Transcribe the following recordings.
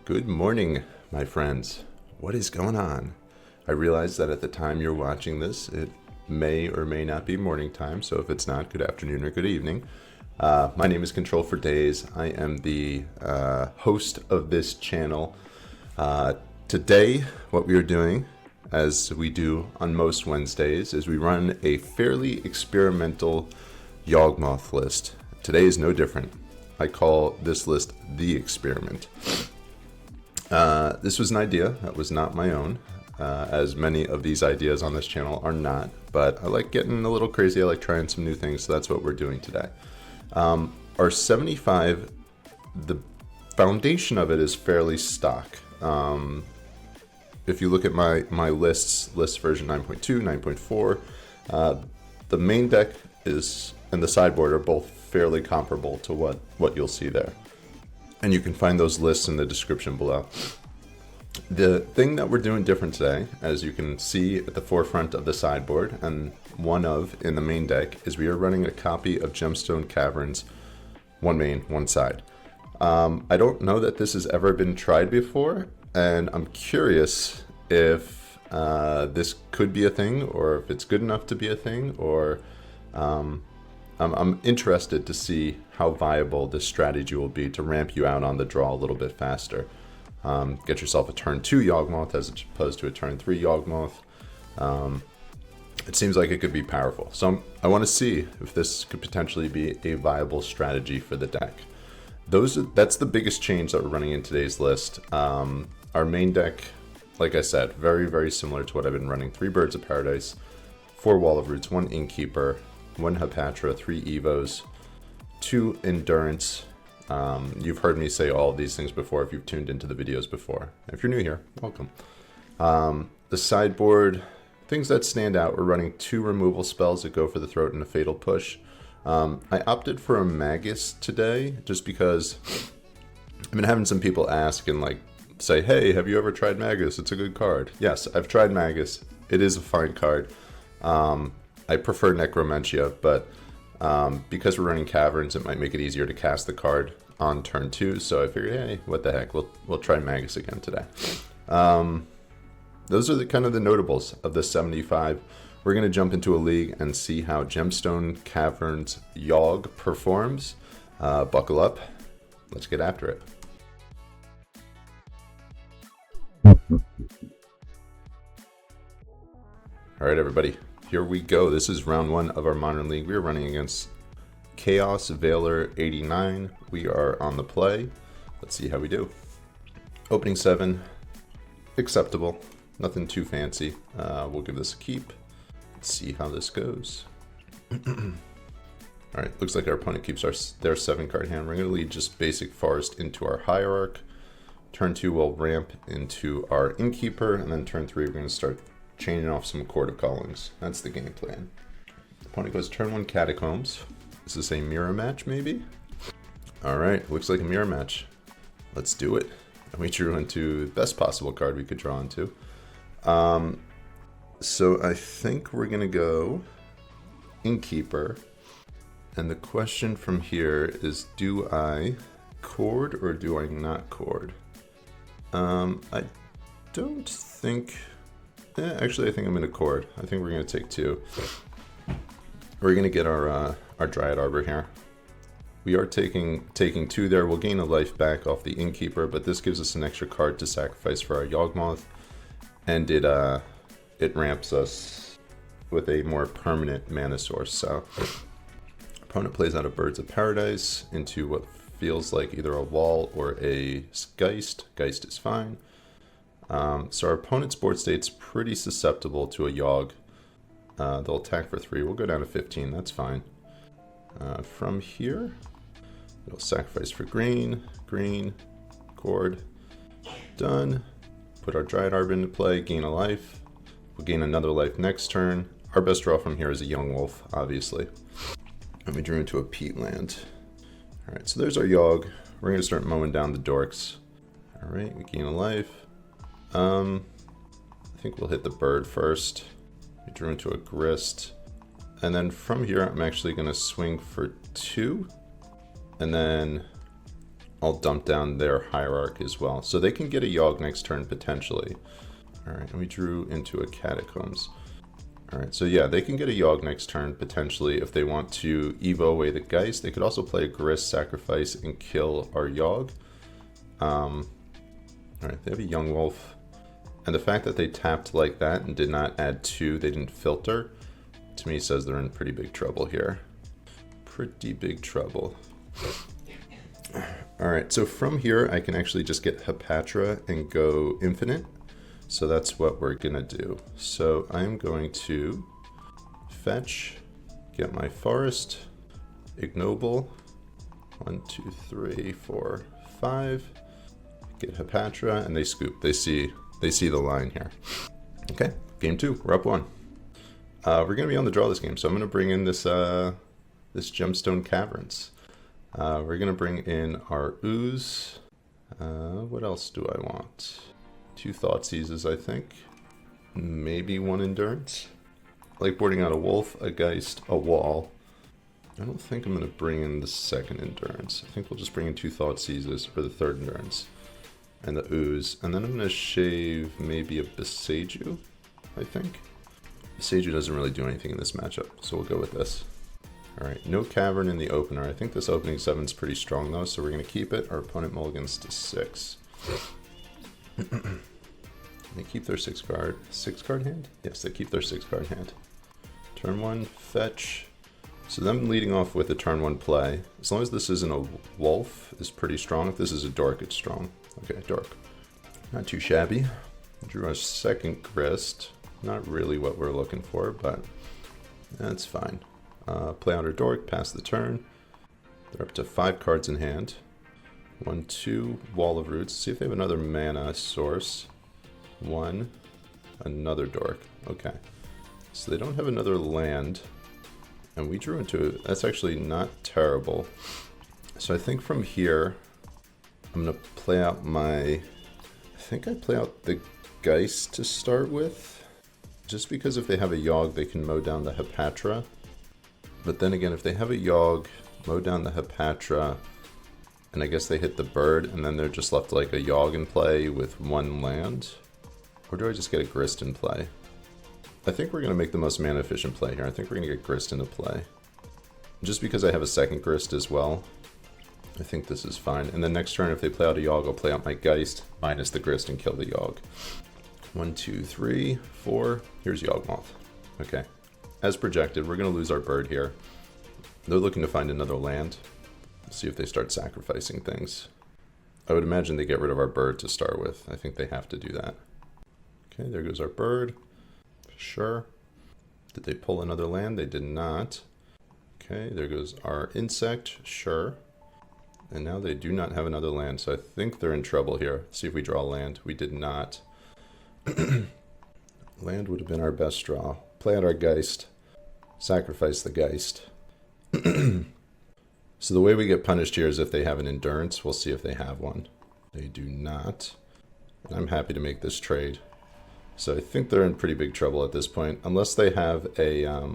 Good morning, my friends. What is going on? I realize that at the time you're watching this, it may or may not be morning time, so if it's not, good afternoon or good evening. My name is Control for Days. I am the host of this channel. Today, what we are doing, as we do on most Wednesdays, is we run a fairly experimental Yawgmoth list. Today is no different. I call this list the experiment. This was an idea that was not my own, as many of these ideas on this channel are not, but I like getting a little crazy. I like trying some new things, so that's what we're doing today. Our 75, the foundation of it is fairly stock. If you look at my list version 9.2, 9.4, the main deck is and the sideboard are both fairly comparable to what you'll see there. And you can find those lists in the description below. The thing that we're doing different today, as you can see at the forefront of the sideboard and one of in the main deck, is we are running a copy of Gemstone Caverns, one main, one side. I don't know that this has ever been tried before, and I'm curious if this could be a thing, or if it's good enough to be a thing, or I'm interested to see how viable this strategy will be to ramp you out on the draw a little bit faster. Get yourself a turn 2 Yawgmoth as opposed to a turn 3 Yawgmoth. It seems like it could be powerful. So I want to see if this could potentially be a viable strategy for the deck. That's the biggest change that we're running in today's list. Our main deck, like I said, very, very similar to what I've been running. 3 Birds of Paradise, 4 Wall of Roots, 1 Innkeeper, 1 Hepatra, 3 Evos, 2 Endurance. You've heard me say all of these things before if you've tuned into the videos before. If you're new here, welcome. The sideboard, things that stand out, we're running 2 removal spells that go for the throat and a fatal push. I opted for a Magus today just because I've been having some people ask and like say, hey, have you ever tried Magus? It's a good card. Yes, I've tried Magus. It is a fine card. I prefer Necromentia, but because we're running Caverns, it might make it easier to cast the card on turn 2. So I figured, hey, what the heck, we'll try Magus again today. Those are the kind of the notables of the 75. We're going to jump into a league and see how Gemstone Caverns Yawg performs. Buckle up. Let's get after it. All right, everybody. Here we go. This is round 1 of our Modern League. We are running against Chaos Veiler 89. We are on the play. Let's see how we do. Opening 7, acceptable. Nothing too fancy. We'll give this a keep. Let's see how this goes. All right, looks like our opponent keeps their 7-card hand. We're going to lead just basic Forest into our Hierarch. Turn 2 will ramp into our Innkeeper, and then turn 3 we're going to start chaining off some Court of Callings. That's the game plan. Opponent goes turn 1 Catacombs. Is this a mirror match, maybe? Alright, looks like a mirror match. Let's do it. And we drew into the best possible card we could draw into. So I think we're going to go Innkeeper. And the question from here is, do I cord or do I not cord? I don't think... actually, I think I'm going to cord. I think we're going to take 2. We're going to get our Dryad Arbor here. We are taking 2 there. We'll gain a life back off the Innkeeper, but this gives us an extra card to sacrifice for our Yawgmoth, and it ramps us with a more permanent mana source. So, opponent plays out a Birds of Paradise into what feels like either a Wall or a Geist. Geist is fine. So our opponent's board state's pretty susceptible to a Yawg. They'll attack for 3. We'll go down to 15. That's fine. From here, we'll sacrifice for green, cord. Done. Put our Dryad Arbor into play, gain a life. We'll gain another life next turn. Our best draw from here is a Young Wolf, obviously. And we drew into a peatland. Alright, so there's our Yawg. We're going to start mowing down the dorks. Alright, we gain a life. I think we'll hit the bird first. We drew into a grist. And then from here, I'm actually going to swing for 2. And then I'll dump down their hierarch as well. So they can get a Yawg next turn potentially. All right, and we drew into a Catacombs. All right, so yeah, they can get a Yawg next turn potentially if they want to Evo away the Geist. They could also play a Grist, sacrifice, and kill our Yawg. All right, they have a Young Wolf. And the fact that they tapped like that and did not add 2, they didn't filter, to me says they're in pretty big trouble here. Pretty big trouble. Alright, so from here I can actually just get Hepatra and go infinite. So that's what we're gonna do. So I'm going to fetch, get my forest, ignoble, 1, 2, 3, 4, 5, get Hepatra, and they scoop. They see the line here. Okay, game 2, we're up 1. We're gonna be on the draw this game, so I'm gonna bring in this this Gemstone Caverns. We're gonna bring in our Ooze. What else do I want? 2 Thoughtseizes, I think. Maybe 1 Endurance. I like boarding out a Wolf, a Geist, a Wall. I don't think I'm gonna bring in the 2nd Endurance. I think we'll just bring in 2 Thoughtseizes for the 3rd Endurance. And the Ooze. And then I'm gonna shave maybe a Boseiju, I think. Boseiju doesn't really do anything in this matchup, so we'll go with this. Alright, no Cavern in the opener. I think this opening 7 is pretty strong though, so we're going to keep it. Our opponent mulligans to 6. They keep their 6-card hand? Yes, they keep their 6-card hand. Turn 1, fetch. So them leading off with a turn 1 play, as long as this isn't a Wolf, is pretty strong. If this is a Dork, it's strong. Okay, Dork. Not too shabby. Drew our 2nd Grist. Not really what we're looking for, but that's fine. Play out our Dork, pass the turn. They're up to 5 cards in hand. 1, 2, Wall of Roots. See if they have another mana source. 1, another Dork. Okay. So they don't have another land. And we drew into, that's actually not terrible. So I think from here, I'm going to play out my, I think I play out the Geist to start with. Just because if they have a Yawg, they can mow down the Hepatra. But then again, if they have a Yawg, mow down the Hepatra, and I guess they hit the bird, and then they're just left like a Yawg in play with 1 land? Or do I just get a Grist in play? I think we're going to make the most mana efficient play here. I think we're going to get Grist into play. Just because I have a 2nd Grist as well, I think this is fine. And then next turn, if they play out a Yawg, I'll play out my Geist, minus the Grist, and kill the Yawg. 1, 2, 3, 4. Here's Yawgmoth. Okay. As projected, we're going to lose our bird here. They're looking to find another land. See if they start sacrificing things. I would imagine they get rid of our bird to start with. I think they have to do that. Okay, there goes our bird. Sure. Did they pull another land? They did not. Okay, there goes our insect. Sure. And now they do not have another land, so I think they're in trouble here. See if we draw land. We did not. Land would have been our best draw. Play out our Geist. Sacrifice the Geist. So the way we get punished here is if they have an Endurance. We'll see if they have one. They do not. And I'm happy to make this trade. So I think they're in pretty big trouble at this point. Unless they have a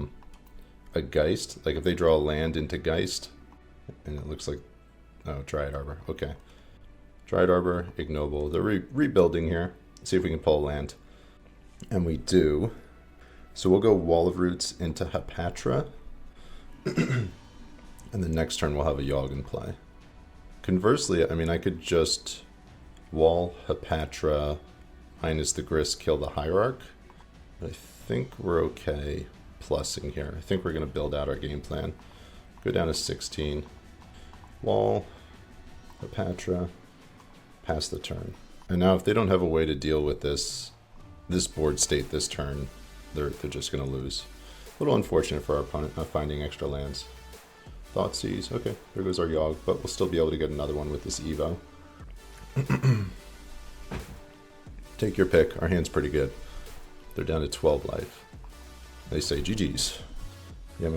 Geist. Like if they draw a land into Geist. And it looks like... Oh, Dryad Arbor. Okay. Dryad Arbor, Ignoble. They're rebuilding here. See if we can pull a land. And we do. So we'll go Wall of Roots into Hepatra. And the next turn we'll have a Yawg in play. Conversely, I mean, I could just Wall Hepatra minus the Grist, kill the Hierarch. But I think we're okay plussing here. I think we're going to build out our game plan. Go down to 16. Wall, Hepatra, pass the turn. And now if they don't have a way to deal with this board state this turn, they're just going to lose. A little unfortunate for our opponent not finding extra lands. Thoughtseize, okay, there goes our Yawg, but we'll still be able to get another one with this Evo. Take your pick, our hand's pretty good. They're down to 12 life. They say GG's. Yeah,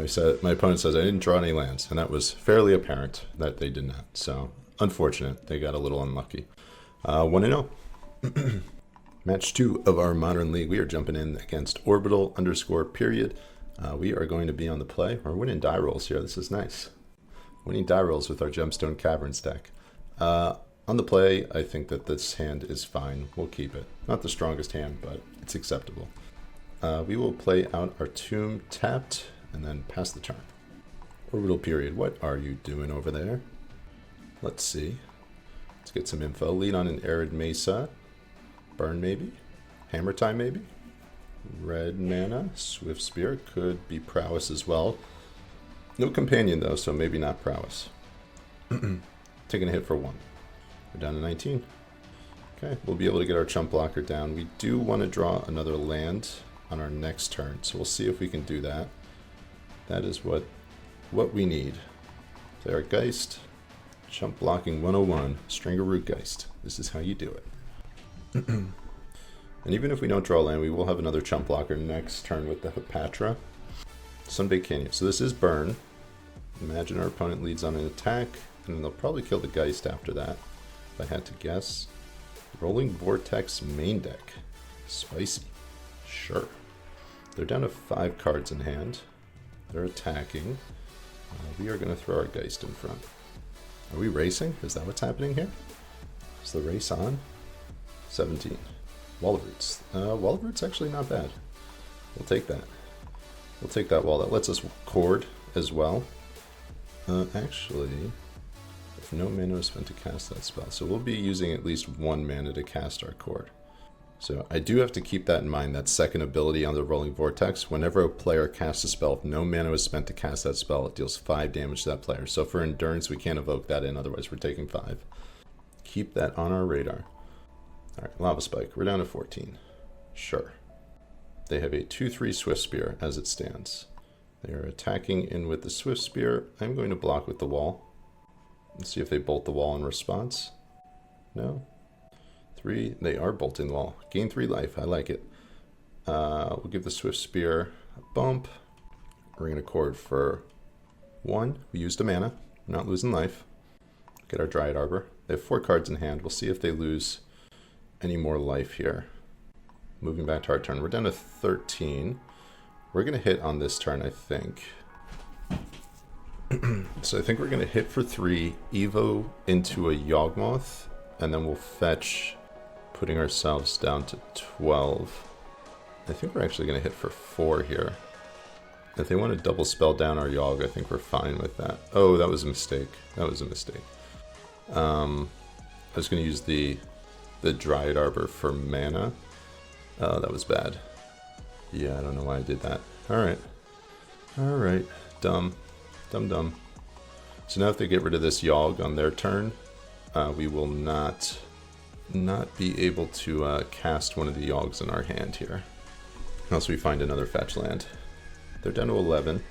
my opponent says I didn't draw any lands, and that was fairly apparent that they did not. So, unfortunate, they got a little unlucky. 1-0. Match 2 of our Modern League. We are jumping in against Orbital_period. We are going to be on the play. We're winning die rolls here. This is nice. Winning die rolls with our Gemstone Caverns deck. On the play, I think that this hand is fine. We'll keep it. Not the strongest hand, but it's acceptable. We will play out our Tomb tapped and then pass the turn. Orbital Period, what are you doing over there? Let's see. Let's get some info. Lead on an Arid Mesa. Burn maybe? Hammer Time maybe? Red mana. Swift Spear could be prowess as well. No companion though, so maybe not prowess. Taking a hit for 1. We're down to 19. Okay, we'll be able to get our chump blocker down. We do want to draw another land on our next turn, so we'll see if we can do that. That is what we need. Play our Geist. Chump blocking 101. Stringerroot Geist. This is how you do it. And even if we don't draw land, we will have another chump blocker next turn with the Patron. Sunbaked Canyon. So this is burn. Imagine our opponent leads on an attack, and then they'll probably kill the Geist after that, if I had to guess. Rolling Vortex main deck. Spicy. Sure. They're down to 5 cards in hand. They're attacking. We are going to throw our Geist in front. Are we racing? Is that what's happening here? Is the race on? 17. Wall of Roots. Wall of Roots actually not bad. We'll take that. We'll take that wall. That lets us cord as well. Actually, if no mana is spent to cast that spell. So we'll be using at least 1 mana to cast our cord. So I do have to keep that in mind, that second ability on the Rolling Vortex. Whenever a player casts a spell, if no mana is spent to cast that spell, it deals 5 damage to that player. So for Endurance, we can't evoke that in, otherwise we're taking 5. Keep that on our radar. Alright, Lava Spike. We're down to 14. Sure. They have a 2/3 Swift Spear as it stands. They are attacking in with the Swift Spear. I'm going to block with the wall. Let's see if they bolt the wall in response. No. 3. They are bolting the wall. Gain 3 life. I like it. We'll give the Swift Spear a bump. We're going to cord for 1. We used a mana. We're not losing life. Get our Dryad Arbor. They have 4 cards in hand. We'll see if they lose any more life here. Moving back to our turn. We're down to 13. We're going to hit on this turn, I think. So I think we're going to hit for 3, Evo into a Yawgmoth, and then we'll fetch, putting ourselves down to 12. I think we're actually going to hit for 4 here. If they want to double spell down our Yawg, I think we're fine with that. Oh, that was a mistake. That was a mistake. I was going to use the Dryad Arbor for mana. Oh, that was bad. Yeah, I don't know why I did that. Alright. Alright. Dumb. Dumb. So now if they get rid of this Yawg on their turn, we will not be able to cast one of the Yawgs in our hand here. Unless we find another fetch land. They're down to 11.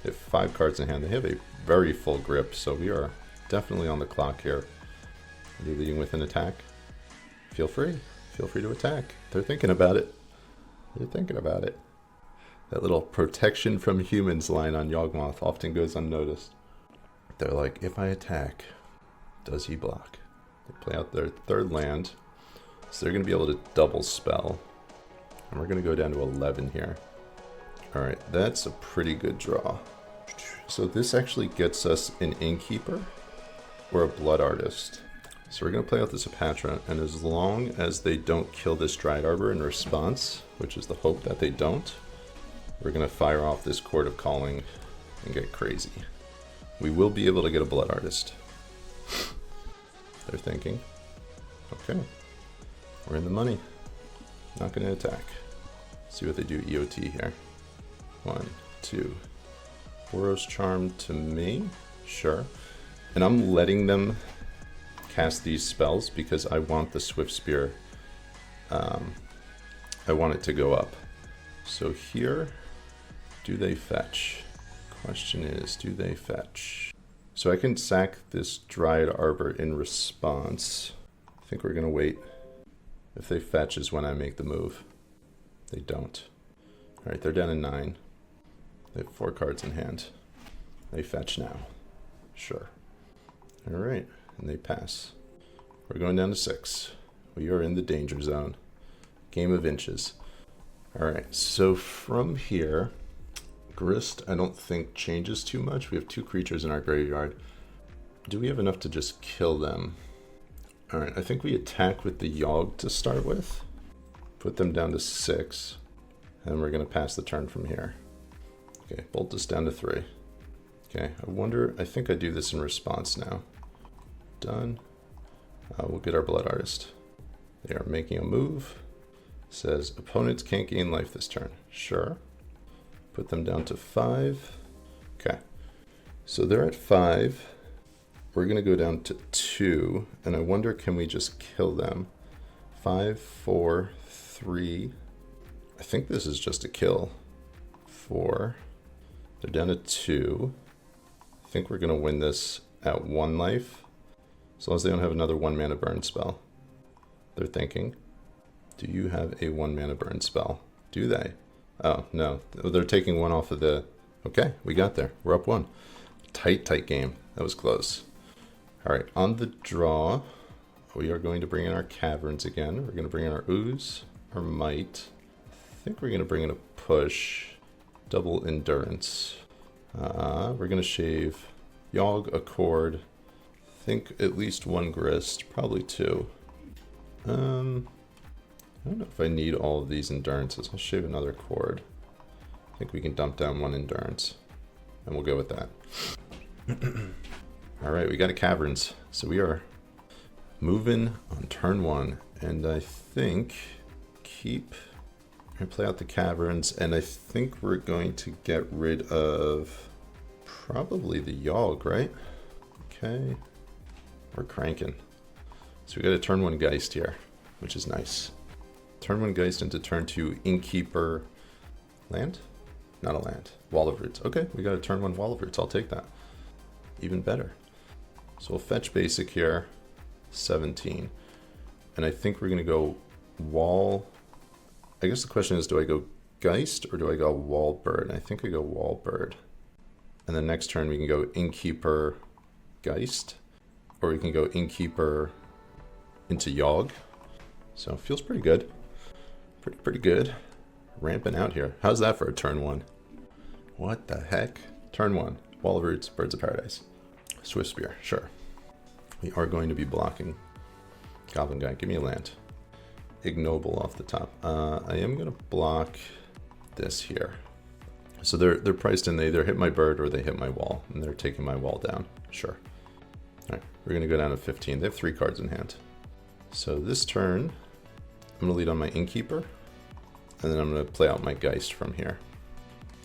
They have 5 cards in hand. They have a very full grip, so we are definitely on the clock here. Are they leading with an attack? Feel free. Feel free to attack. They're thinking about it. They're thinking about it. That little protection from humans line on Yawgmoth often goes unnoticed. They're like, if I attack, does he block? They play out their 3rd land. So they're going to be able to double spell. And we're going to go down to 11 here. Alright, that's a pretty good draw. So this actually gets us an Innkeeper or a Blood Artist. So we're going to play out this Patron, and as long as they don't kill this Dryad Arbor in response, which is the hope that they don't, we're going to fire off this Chord of Calling and get crazy. We will be able to get a Blood Artist. They're thinking, okay, we're in the money. Not going to attack. See what they do EOT here. 1, 2. Boros Charm to me? Sure. And I'm letting them cast these spells because I want the Swift Spear. I want it to go up. So here, do they fetch? Question is, do they fetch? So I can sack this Dryad Arbor in response. I think we're going to wait. If they fetch is when I make the move. They don't. Alright, they're down to 9. They have 4 cards in hand. They fetch now. Sure. Alright, and they pass. We're going down to 6. We are in the danger zone. Game of inches. Alright, so from here, Grist I don't think changes too much. We have 2 creatures in our graveyard. Do we have enough to just kill them? All right, I think we attack with the Yawg to start with. Put them down to 6. And we're going to pass the turn from here. Okay, bolt this down to 3. Okay, I think I do this in response now. Done. We'll get our Blood Artist. They are making a move. Says, opponents can't gain life this turn. Sure. Put them down to 5. Okay, so they're at 5. We're going to go down to 2, and I wonder, can we just kill them? 5, 4, 3. I think this is just a kill. 4. They're down to 2. I think we're going to win this at 1 life, as long as they don't have another 1 mana burn spell. They're thinking. Do you have a 1 mana burn spell? Do they? Oh, no. They're taking 1 off of the... Okay, we got there. We're up 1. Tight game. That was close. All right, on the draw, we are going to bring in our Caverns again. We're going to bring in our Ooze, our Might. I think we're going to bring in a Push, double Endurance. We're going to shave Yawg, a Cord. I think at least 1 Grist, probably 2. I don't know if I need all of these Endurances. I'll shave another Cord. I think we can dump down 1 Endurance, and we'll go with that. All right, we got a Caverns, so we are moving on turn 1, and I think we're gonna play out the Caverns, and I think we're going to get rid of probably the Yawg, right? Okay, we're cranking. So we got a turn 1 Geist here, which is nice. Turn 1 Geist into turn 2 Innkeeper land? Not a land. Wall of Roots. Okay, we got a turn 1 Wall of Roots. I'll take that. Even better. So we'll fetch basic here, 17. And I think we're going to go Wall. I guess the question is, do I go Geist or do I go Wall Bird? I think I go Wall Bird. And then next turn we can go Innkeeper Geist. Or we can go Innkeeper into Yawg. So it feels pretty good. Pretty good. Ramping out here. How's that for a turn 1? What the heck? Turn 1. Wall of Roots, Birds of Paradise. Swift Spear, sure. We are going to be blocking Goblin Guy. Give me a land. Ignoble off the top. I am going to block this here. So they're priced in. They either hit my bird or they hit my wall. And they're taking my wall down. Sure. All right, we're going to go down to 15. They have 3 cards in hand. So this turn, I'm going to lead on my Innkeeper. And then I'm going to play out my Geist from here.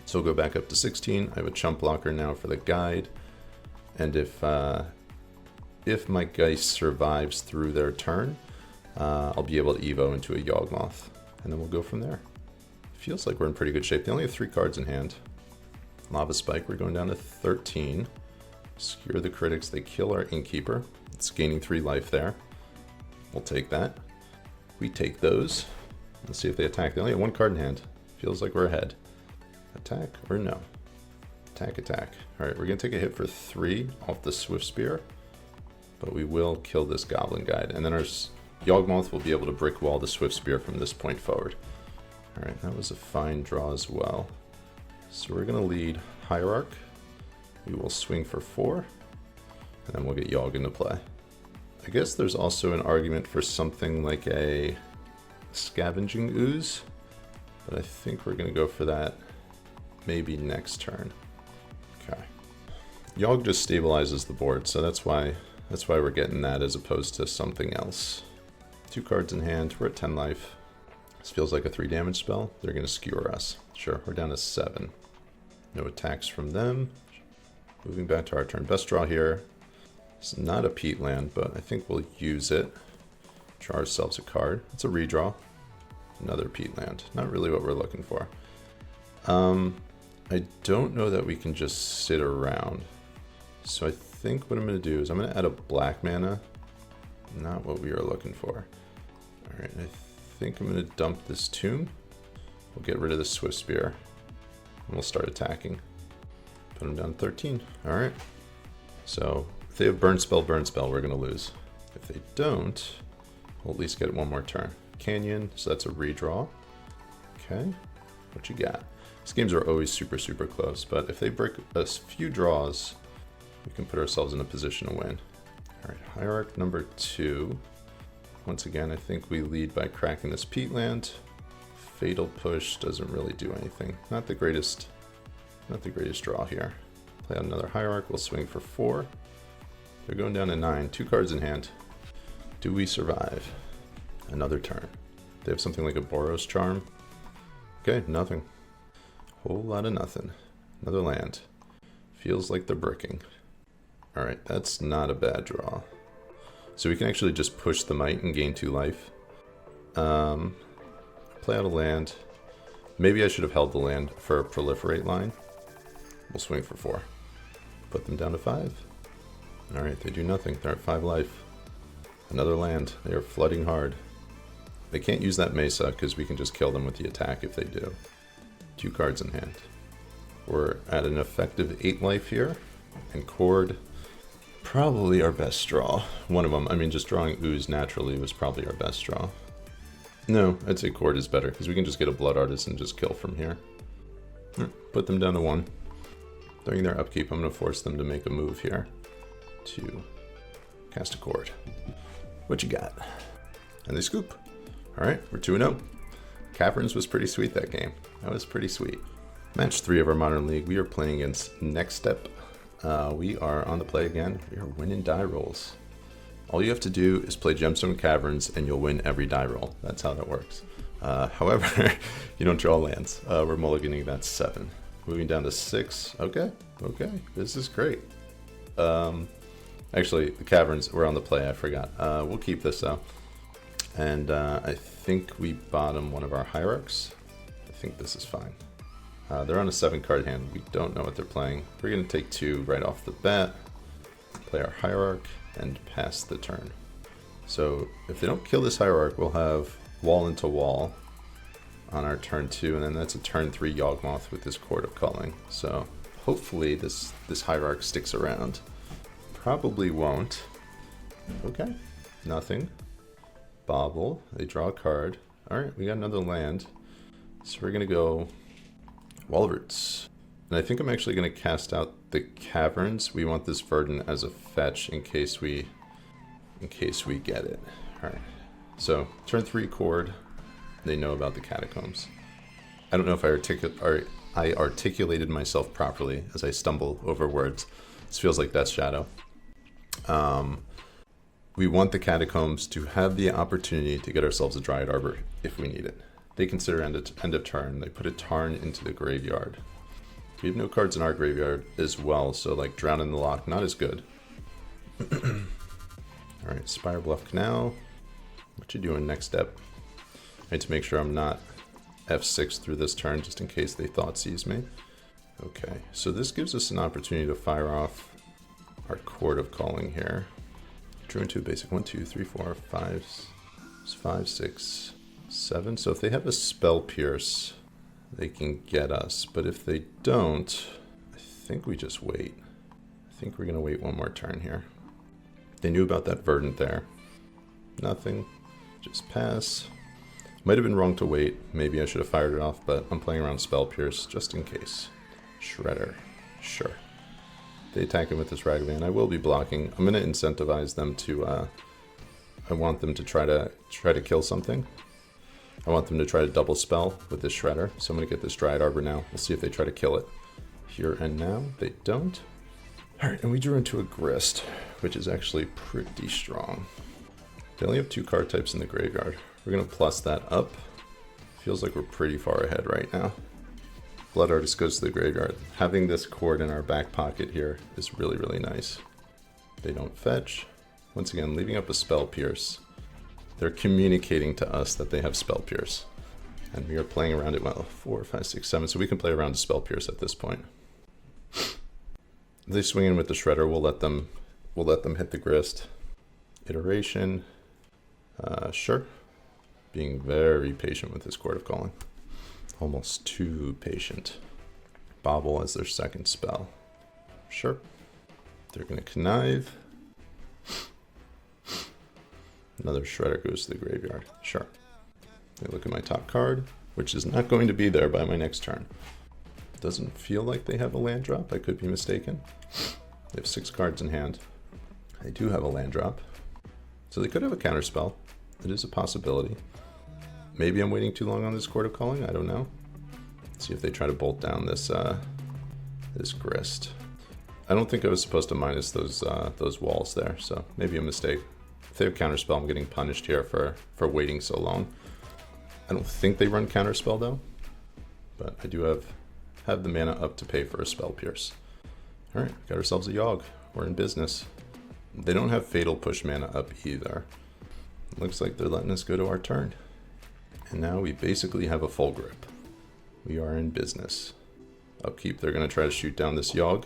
So we'll go back up to 16. I have a chump blocker now for the guide. And if my Geist survives through their turn, I'll be able to Evo into a Yawgmoth. And then we'll go from there. Feels like we're in pretty good shape. They only have 3 cards in hand. Lava Spike, we're going down to 13. Skewer the Critics, they kill our Innkeeper. It's gaining 3 life there. We'll take that. We take those. Let's see if they attack. They only have 1 card in hand. Feels like we're ahead. Attack or no? Attack. Alright, we're going to take a hit for 3 off the Swift Spear. But we will kill this Goblin Guide. And then our Yawgmoth will be able to brick wall the Swift Spear from this point forward. Alright, that was a fine draw as well. So we're going to lead Hierarch. We will swing for 4. And then we'll get Yawg into play. I guess there's also an argument for something like a Scavenging Ooze. But I think we're going to go for that maybe next turn. Okay. Yawg just stabilizes the board, so that's why we're getting that as opposed to something else. 2 cards in hand, we're at 10 life. This feels like a 3 damage spell. They're going to skewer us. Sure, we're down to 7. No attacks from them. Moving back to our turn. Best draw here. It's not a peat land, but I think we'll use it. Draw ourselves a card. It's a redraw. Another peat land. Not really what we're looking for. I don't know that we can just sit around. So I think what I'm going to do is I'm going to add a black mana. Not what we are looking for. Alright, I think I'm going to dump this tomb. We'll get rid of the Swift Spear. And we'll start attacking. Put them down to 13. Alright. So if they have Burn Spell, we're going to lose. If they don't, we'll at least get 1 more turn. Canyon, so that's a redraw. Okay, what you got? These games are always super close, but if they break a few draws, we can put ourselves in a position to win. All right, Hierarch number 2. Once again, I think we lead by cracking this peatland. Fatal Push doesn't really do anything. Not the greatest draw here. Play out another Hierarch, we'll swing for 4. They're going down to 9, 2 cards in hand. Do we survive? Another turn. They have something like a Boros Charm. Okay, nothing. Whole lot of nothing. Another land. Feels like they're bricking. Alright, that's not a bad draw. So we can actually just push the Might and gain 2 life. Play out a land. Maybe I should have held the land for a proliferate line. We'll swing for 4. Put them down to 5. Alright, they do nothing. They're at 5 life. Another land. They are flooding hard. They can't use that Mesa because we can just kill them with the attack if they do. 2 cards in hand. We're at an effective 8 life here. And Cord, probably our best draw. One of them, I mean, just drawing Ooze naturally was probably our best draw. No, I'd say Cord is better because we can just get a Blood Artist and just kill from here. Put them down to 1. During their upkeep, I'm going to force them to make a move here to cast a Cord. What you got? And they scoop. Alright, we're 2-0. Caverns was pretty sweet that game. That was pretty sweet. Match 3 of our Modern League. We are playing against Nextep. We are on the play again. We are winning die rolls. All you have to do is play Gemstone Caverns and you'll win every die roll. That's how that works. However, you don't draw lands. We're mulliganing that 7. Moving down to 6. Okay, this is great. Actually, the Caverns were on the play, I forgot. We'll keep this though. And I think we bottom one of our Hierarchs. I think this is fine. They're on a 7-card hand. We don't know what they're playing. We're going to take 2 right off the bat. Play our Hierarch and pass the turn. So if they don't kill this Hierarch, we'll have Wall into Wall on our turn 2. And then that's a turn 3 Yawgmoth with this Court of Culling. So hopefully this Hierarch sticks around. Probably won't. Okay, nothing. Bobble, they draw a card. Alright, we got another land. So we're going to go Walroots. And I think I'm actually going to cast out the Caverns. We want this Verdant as a fetch in case we get it. Alright, so turn 3 Cord. They know about the Catacombs. I don't know if I articulated myself properly as I stumble over words. This feels like Death Shadow. We want the Catacombs to have the opportunity to get ourselves a Dryad Arbor if we need it. They consider end of turn. They put a Tarn into the graveyard. We have no cards in our graveyard as well, so like Drown in the Loch, not as good. Alright, Spire Bluff Canal. What you doing next step? I need to make sure I'm not F6 through this turn just in case they thought seize me. Okay, so this gives us an opportunity to fire off our Court of Calling here. Drew into a basic 1, 2, 3, 4, 5, 6, 7. So if they have a Spell Pierce, they can get us. But if they don't, I think we just wait. I think we're going to wait one more turn here. They knew about that Verdant there. Nothing. Just pass. Might have been wrong to wait. Maybe I should have fired it off, but I'm playing around Spell Pierce just in case. Shredder. Sure. They attack him with this Ragavan. I will be blocking. I'm going to incentivize them to, I want them to try to kill something. I want them to try to double spell with this Shredder. So I'm going to get this Dryad Arbor now. We'll see if they try to kill it. Here and now, they don't. Alright, and we drew into a Grist, which is actually pretty strong. They only have 2 card types in the graveyard. We're going to plus that up. Feels like we're pretty far ahead right now. Blood Artist goes to the graveyard. Having this Cord in our back pocket here is really, really nice. They don't fetch. Once again, leaving up a Spell Pierce. They're communicating to us that they have Spell Pierce. And we are playing around it, well, 4, 5, 6, 7. So we can play around a Spell Pierce at this point. If they swing in with the Shredder, we'll let them hit the Grist. Iteration. Sure. Being very patient with this Court of Calling. Almost too patient. Bobble as their second spell. Sure. They're going to connive. Another Shredder goes to the graveyard. Sure. They look at my top card, which is not going to be there by my next turn. Doesn't feel like they have a land drop. I could be mistaken. They have 6 cards in hand. They do have a land drop. So they could have a counterspell. It is a possibility. Maybe I'm waiting too long on this Court of Calling. I don't know. Let's see if they try to bolt down this this Grist. I don't think I was supposed to minus those walls there, so maybe a mistake. If they have counterspell, I'm getting punished here for waiting so long. I don't think they run counterspell though, but I do have the mana up to pay for a Spell Pierce. All right, got ourselves a Yawg. We're in business. They don't have Fatal Push mana up either. Looks like they're letting us go to our turn. And now we basically have a full grip. We are in business. Upkeep, they're going to try to shoot down this Yawg.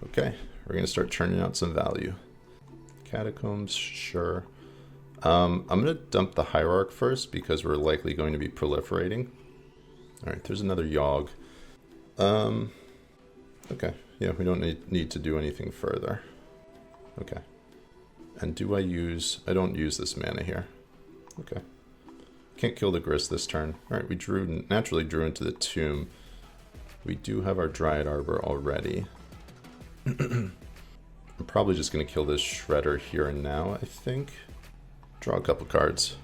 Okay, we're going to start churning out some value. Catacombs, sure. I'm going to dump the Hierarch first because we're likely going to be proliferating. Alright, there's another Yawg. Okay, yeah, we don't need to do anything further. Okay. And do I don't use this mana here. Okay. Can't kill the Grist this turn. Alright, we naturally drew into the Tomb. We do have our Dryad Arbor already. I'm probably just going to kill this Shredder here and now, I think. Draw a couple cards.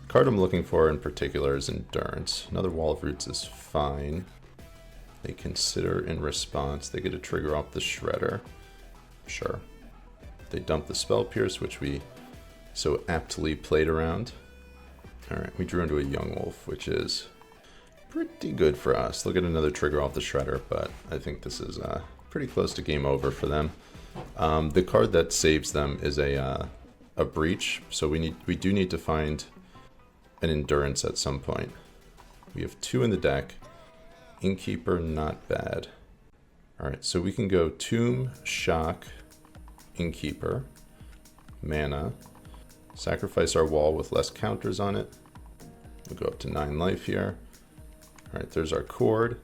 The card I'm looking for in particular is Endurance. Another Wall of Roots is fine. They consider in response. They get a trigger off the Shredder. Sure. They dump the Spell Pierce, which we so aptly played around. Alright, we drew into a Young Wolf, which is pretty good for us. They'll get another trigger off the Shredder, but I think this is pretty close to game over for them. The card that saves them is a Breach, so we do need to find an Endurance at some point. We have 2 in the deck. Innkeeper, not bad. Alright, so we can go Tomb, Shock, Innkeeper, mana, sacrifice our wall with less counters on it. We'll go up to 9 life here. Alright, there's our Cord.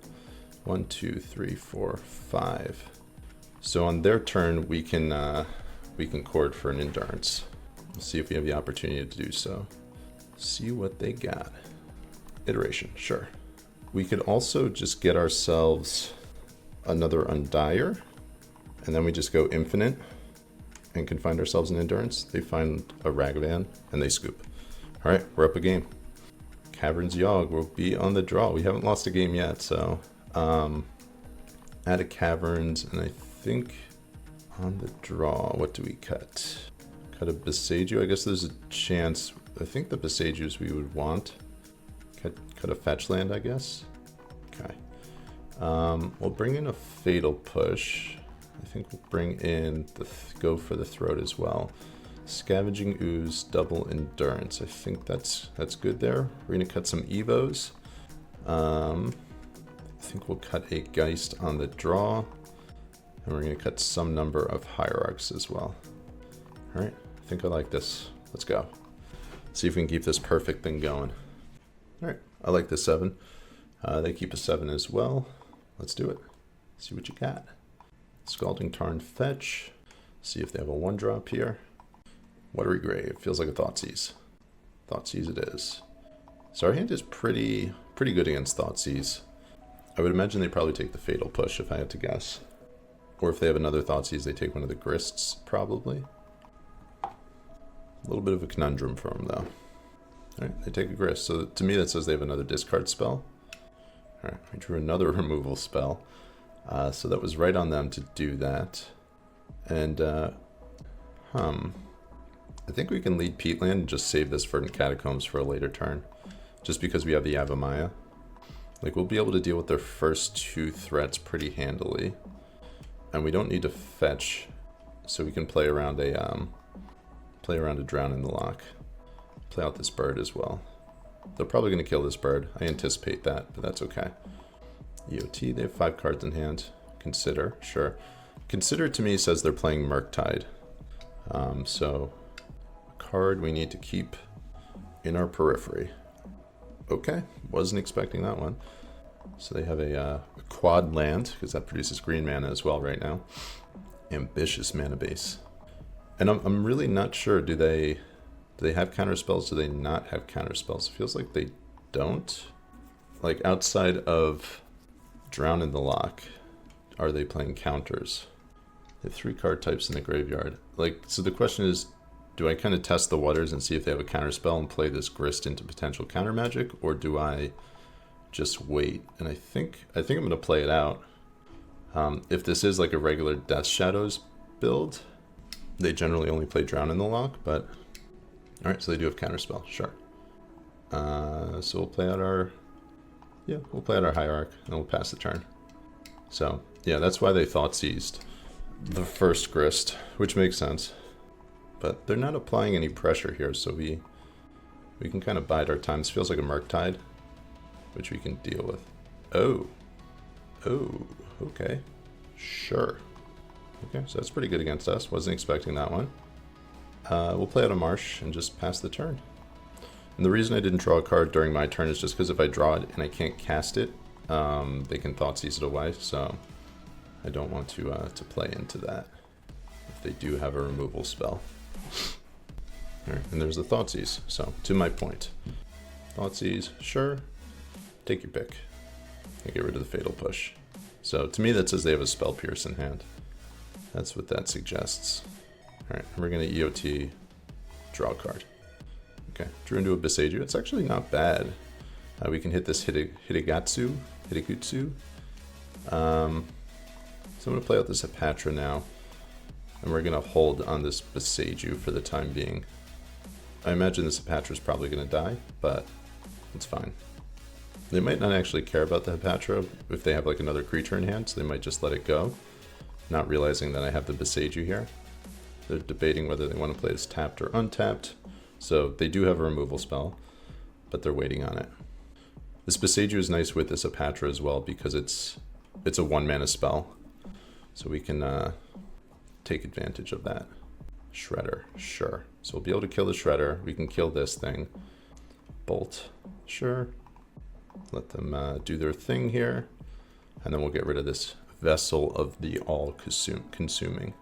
1, 2, 3, 4, 5. So on their turn, we can Cord for an Endurance. We'll see if we have the opportunity to do so. See what they got. Iteration, sure. We could also just get ourselves another Undier, and then we just go infinite and can find ourselves an Endurance. They find a Ragavan and they scoop. All right, we're up a game. Caverns Yawg will be on the draw. We haven't lost a game yet, so add a Caverns, and I think on the draw, what do we cut? Cut a Boseiju. I guess there's a chance. I think the Boseijus we would want. Cut a fetch land, I guess. Okay. We'll bring in a Fatal Push. I think we'll bring in go for the Throat as well. Scavenging Ooze, double Endurance. I think that's good there. We're gonna cut some Evos. I think we'll cut a Geist on the draw, and we're gonna cut some number of Hierarchs as well. All right, I think I like this. Let's go. See if we can keep this perfect thing going. All right, I like the 7. They keep a 7 as well. Let's do it. See what you got. Scalding Tarn fetch. See if they have a 1-drop here. Watery Grave. Feels like a Thoughtseize. Thoughtseize it is. So our hand is pretty good against Thoughtseize. I would imagine they probably take the Fatal Push if I had to guess. Or if they have another Thoughtseize, they take one of the Grists, probably. A little bit of a conundrum for them, though. Alright, they take a Grist. So to me that says they have another discard spell. Alright, we drew another removal spell. So that was right on them to do that. And, I think we can lead Peatland and just save this Verdant Catacombs for a later turn. Just because we have the Avamaya. Like, we'll be able to deal with their first 2 threats pretty handily. And we don't need to fetch, so we can play around a Drown in the Lock. Play out this bird as well. They're probably going to kill this bird. I anticipate that, but that's okay. EOT, they have 5 cards in hand. Consider, sure. Consider to me says they're playing Murktide. So, a card we need to keep in our periphery. Okay, wasn't expecting that one. So they have a quad land, because that produces green mana as well right now. Ambitious mana base. And I'm really not sure, do they have counterspells? Do they not have counterspells? It feels like they don't. Like, outside of Drown in the Lock, are they playing counters? They have 3 card types in the graveyard. Like, so the question is, do I kind of test the waters and see if they have a counter spell and play this Grist into potential counter magic, or do I just wait? And I think I'm going to play it out. If this is like a regular Death Shadows build, they generally only play Drown in the Loch, but all right, so they do have counter spell, sure. So we'll play out our Hierarch and we'll pass the turn. So yeah, that's why they thought seized the first Grist, which makes sense. But they're not applying any pressure here, so we can kind of bide our time. This feels like a Murktide, which we can deal with. Oh, okay, sure. Okay, so that's pretty good against us. Wasn't expecting that one. We'll play out a Marsh and just pass the turn. And the reason I didn't draw a card during my turn is just because if I draw it and I can't cast it, they can Thoughtseize it away. So I don't want to play into that if they do have a removal spell. All right, and there's the Thoughtseize. So to my point, Thoughtseize, sure. Take your pick. And get rid of the Fatal Push. So to me that says they have a Spell Pierce in hand. That's what that suggests. All right, we're gonna EOT, draw a card. Okay, drew into a Boseiju. It's actually not bad. We can hit this Hitagutsu. So I'm gonna play out this Patron now, and we're gonna hold on this Boseiju for the time being. I imagine this Hepatra is probably gonna die, but it's fine. They might not actually care about the Hepatra if they have like another creature in hand, so they might just let it go, not realizing that I have the Boseiju here. They're debating whether they want to play this tapped or untapped. So they do have a removal spell, but they're waiting on it. This Boseiju is nice with this Hepatra as well because it's a 1-mana spell. So we can take advantage of that. Shredder, sure. So we'll be able to kill the Shredder. We can kill this thing. Bolt, sure. Let them do their thing here. And then we'll get rid of this Vessel of the All-Consuming.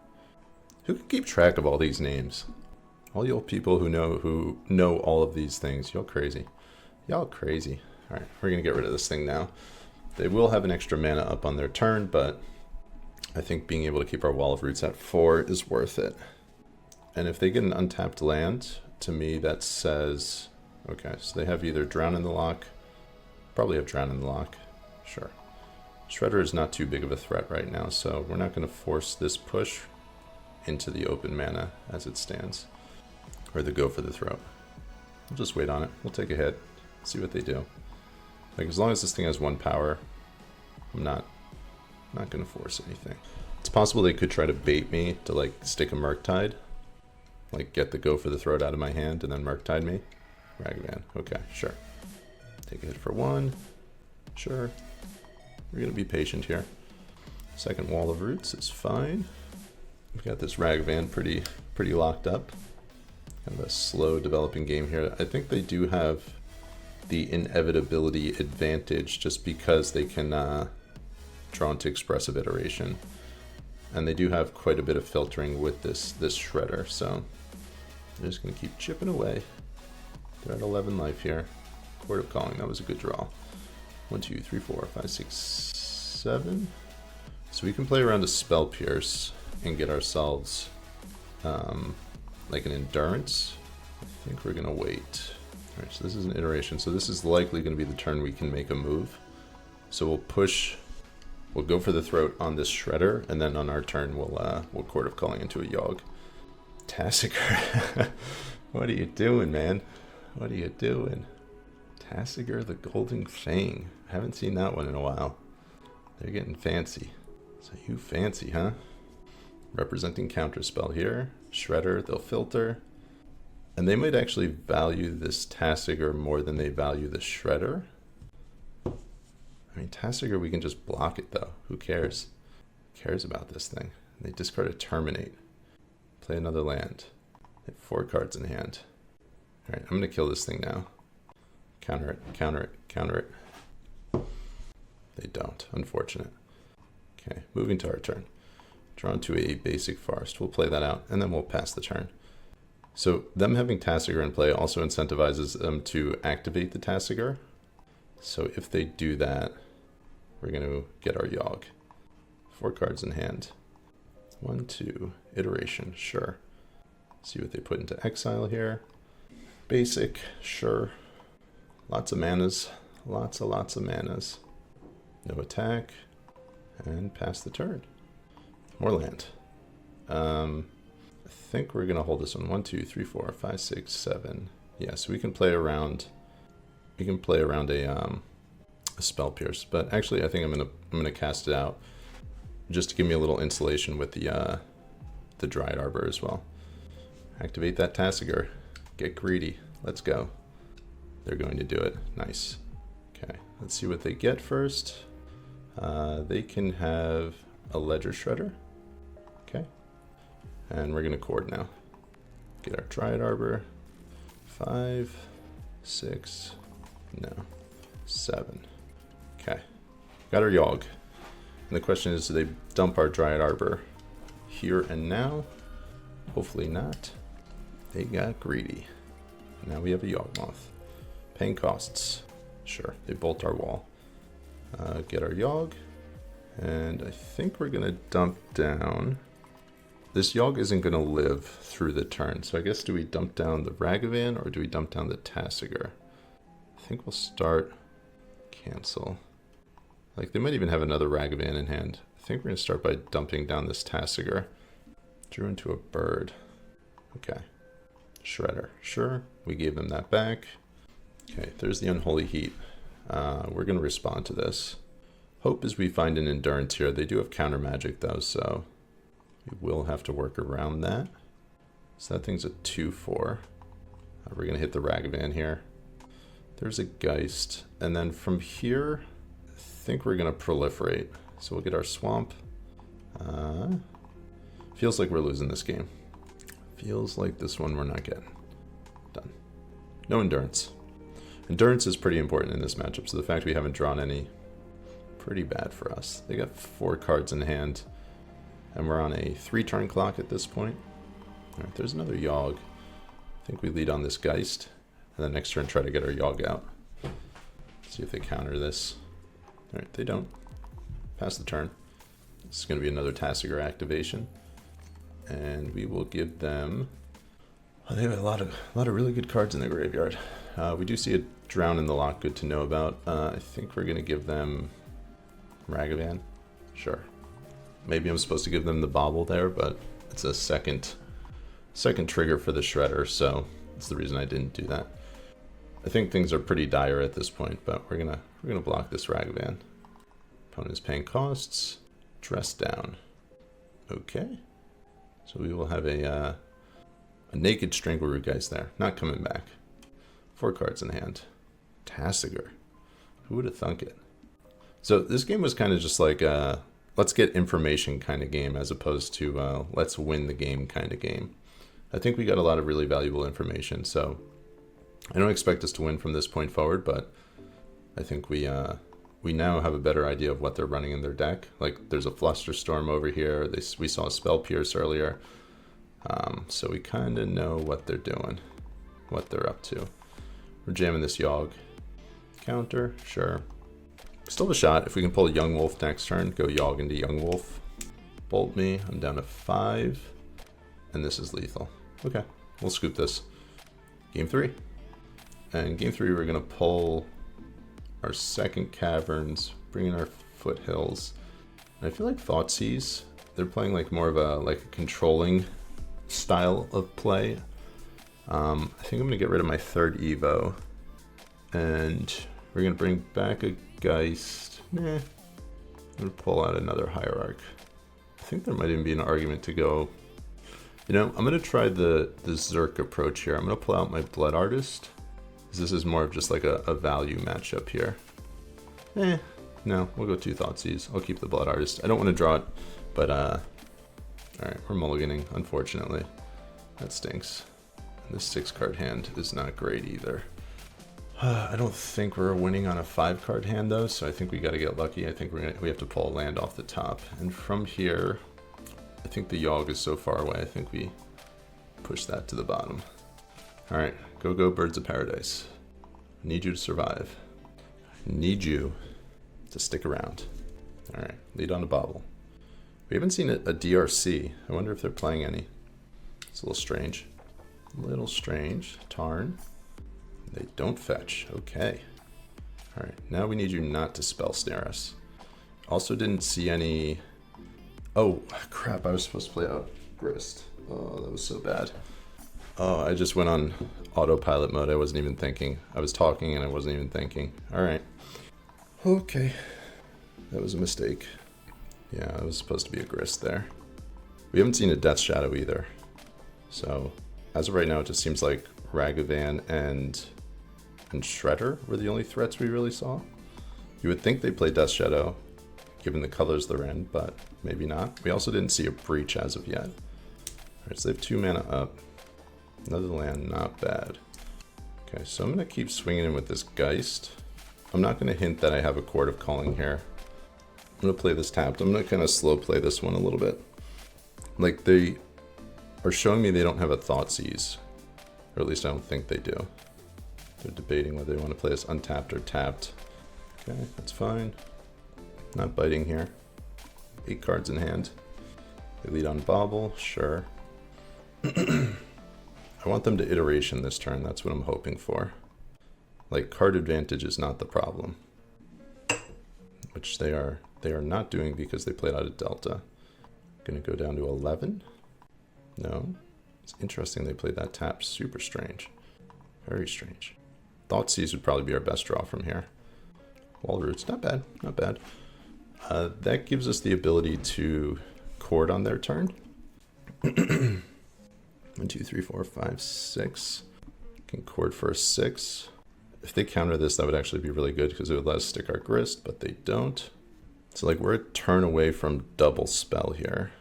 Who can keep track of all these names? All you people who know all of these things. Y'all crazy. Y'all crazy. All right, we're gonna get rid of this thing now. They will have an extra mana up on their turn, but I think being able to keep our Wall of Roots at 4 is worth it. And if they get an untapped land, to me that says, okay, so they have either Drown in the Loch, probably have Drown in the Loch, sure. Shredder is not too big of a threat right now, so we're not gonna force this push into the open mana as it stands. Or the go for the throat. We'll just wait on it. We'll take a hit, see what they do. Like as long as this thing has 1 power, I'm not gonna force anything. It's possible they could try to bait me to like stick a Murktide, like get the go for the throat out of my hand and then Murktide me. Ragavan, okay, sure. Take a hit for 1, sure. We're gonna be patient here. Second Wall of Roots is fine. We've got this Ragavan pretty locked up. Kind of a slow developing game here. I think they do have the inevitability advantage just because they can draw into expressive iteration. And they do have quite a bit of filtering with this Shredder, so they're just gonna keep chipping away. They're at 11 life here. Court of Calling, that was a good draw. 1, 2, 3, 4, 5, 6, 7. So we can play around a Spell Pierce and get ourselves like an Endurance. I think we're gonna wait. All right, so this is an iteration. So this is likely gonna be the turn we can make a move. So we'll go for the throat on this Shredder, and then on our turn we'll Court of Calling into a Yawg. Tasigur, what are you doing, man? What are you doing? Tasigur the Golden Fang. I haven't seen that one in a while. They're getting fancy. So you fancy, huh? Representing Counterspell here. Shredder, they'll filter. And they might actually value this Tasigur more than they value the Shredder. I mean, Tasigur, we can just block it though. Who cares? Who cares about this thing? They discard a Terminate. Play another land. They have 4 cards in hand. Alright, I'm gonna kill this thing now. Counter it, counter it, counter it. They don't, unfortunate. Okay, moving to our turn. Drawn to a basic forest. We'll play that out, and then we'll pass the turn. So them having Tasigur in play also incentivizes them to activate the Tasigur. So if they do that, we're going to get our Yawg. 4 cards in hand. 1, 2, iteration, sure. See what they put into exile here. Basic, sure. Lots of manas, lots of manas. No attack, and pass the turn. More land. I think we're gonna hold this one. 1, 2, 3, 4, 5, 6, 7. Yeah, so we can play around. We can play around a spell pierce, but actually I think I'm gonna cast it out just to give me a little insulation with the Dryad Arbor as well. Activate that Tasigur. Get greedy. Let's go. They're going to do it. Nice. Okay, let's see what they get first. They can have a Ledger Shredder. Okay. And we're going to cord now. Get our Dryad Arbor. 5, 6, no, 7. Okay. Got our Yawg. And the question is, do they dump our Dryad Arbor here and now? Hopefully not. They got greedy. Now we have a Yawgmoth. Paying costs. Sure, they bolt our wall. Get our Yawg. And I think we're going to dump down. This Yawg isn't going to live through the turn. So I guess, do we dump down the Ragavan or do we dump down the Tasigur? I think we'll start cancel. Like, they might even have another Ragavan in hand. I think we're going to start by dumping down this Tasigur. Drew into a bird. Okay. Shredder. Sure, we gave them that back. Okay, there's the Unholy Heat. We're going to respond to this. Hope is we find an Endurance here. They do have counter magic though, so we will have to work around that. So that thing's a 2/4. We're going to hit the Ragavan here. There's a Geist. And then from here, I think we're going to proliferate. So we'll get our Swamp. Feels like we're losing this game. Feels like this one we're not getting. Done. No Endurance. Endurance is pretty important in this matchup, so the fact we haven't drawn any, pretty bad for us. They got 4 cards in hand, and we're on a 3-turn clock at this point. Alright, there's another Yawg. I think we lead on this Geist, and then next turn try to get our Yawg out. See if they counter this. Alright, they don't. Pass the turn. This is going to be another Tasigur activation. And we will give them... Oh, they have a lot of really good cards in the graveyard. We do see a Drown in the Loch, good to know about. I think we're going to give them Ragavan. Sure. Maybe I'm supposed to give them the Bauble there, but it's a second trigger for the Shredder, so that's the reason I didn't do that. I think things are pretty dire at this point, but we're gonna block this Ragavan. Opponent is paying costs. Dress down. Okay. So we will have a Naked Strangleroot Geist there. Not coming back. 4 cards in hand. Tasigur. Who would have thunk it? So this game was kind of just like a let's get information kind of game as opposed to let's win the game kind of game. I think we got a lot of really valuable information, so I don't expect us to win from this point forward, but I think we now have a better idea of what they're running in their deck. Like, there's a Flusterstorm over here. We saw a Spell Pierce earlier. So we kind of know what they're doing, what they're up to. We're jamming this Yawg. Counter, sure. Still have a shot. If we can pull a Young Wolf next turn, go Yawg into Young Wolf. Bolt me. I'm down to 5. And this is lethal. Okay, we'll scoop this. Game 3. And game 3, we're going to pull our second Caverns, bring in our Foothills. And I feel like Thoughtseize, they're playing like more of a controlling style of play. I think I'm going to get rid of my 3rd Evo. And we're going to bring back a Geist. I'm going to pull out another Hierarch. I think there might even be an argument to go... You know, I'm going to try the Zerk approach here. I'm going to pull out my Blood Artist. This is more of just like a value matchup here. No, we'll go 2 Thoughtseize. I'll keep the Blood Artist. I don't want to draw it, but alright, we're mulliganing, unfortunately. That stinks. And this 6-card hand is not great either. I don't think we're winning on a 5-card hand though, so I think we got to get lucky. I think we have to pull a land off the top. And from here, I think the Yawg is so far away, I think we push that to the bottom. Alright, go Birds of Paradise. I need you to survive. I need you to stick around. Alright, lead on a Bauble. We haven't seen a DRC. I wonder if they're playing any. It's a little strange. A little strange. Tarn. They don't fetch. Okay. Alright, now we need you not to spell snare us. Also didn't see any... Oh, crap, I was supposed to play out Grist. Oh, that was so bad. Oh, I just went on autopilot mode. I wasn't even thinking. I was talking and I wasn't even thinking. Alright. Okay. That was a mistake. Yeah, it was supposed to be a Grist there. We haven't seen a Death Shadow either. So, as of right now, it just seems like Ragavan and Shredder were the only threats we really saw. You would think they play Death Shadow, given the colors they're in, but maybe not. We also didn't see a Breach as of yet. Alright, so they have 2 mana up. Another land, not bad. Okay, so I'm going to keep swinging in with this Geist. I'm not going to hint that I have a Chord of Calling here. I'm going to play this tapped. I'm going to kind of slow play this one a little bit. Like, they are showing me they don't have a Thoughtseize. Or at least I don't think they do. They're debating whether they want to play this untapped or tapped. Okay, that's fine. Not biting here. 8 cards in hand. They lead on Bobble, sure. I want them to iteration this turn, that's what I'm hoping for. Like, card advantage is not the problem. Which they are not doing because they played out of Delta. Gonna go down to 11? No. It's interesting they played that tap, super strange. Very strange. Thoughtseize would probably be our best draw from here. Wall Roots, not bad, not bad. That gives us the ability to chord on their turn. 1, 2, 3, 4, 5, 6. Can chord for a 6. If they counter this, that would actually be really good because it would let us stick our Grist, but they don't. So like we're a turn away from double spell here.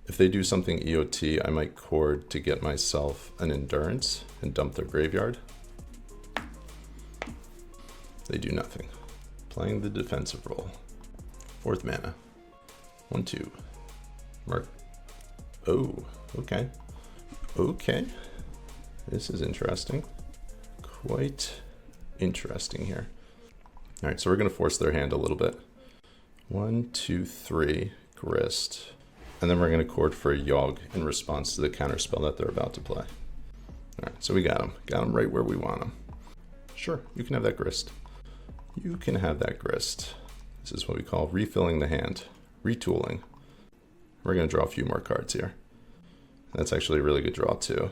If they do something EOT, I might chord to get myself an Endurance and dump their graveyard. They do nothing. Playing the defensive role. 4th mana. 1, 2. Mark. Oh, okay. Okay. This is interesting. Quite interesting here. Alright, so we're going to force their hand a little bit. 1, 2, 3. Grist. And then we're going to chord for a Yawg in response to the counterspell that they're about to play. Alright, so we got them. Got them right where we want them. Sure, you can have that Grist. You can have that Grist. This is what we call refilling the hand. Retooling. We're going to draw a few more cards here. That's actually a really good draw too.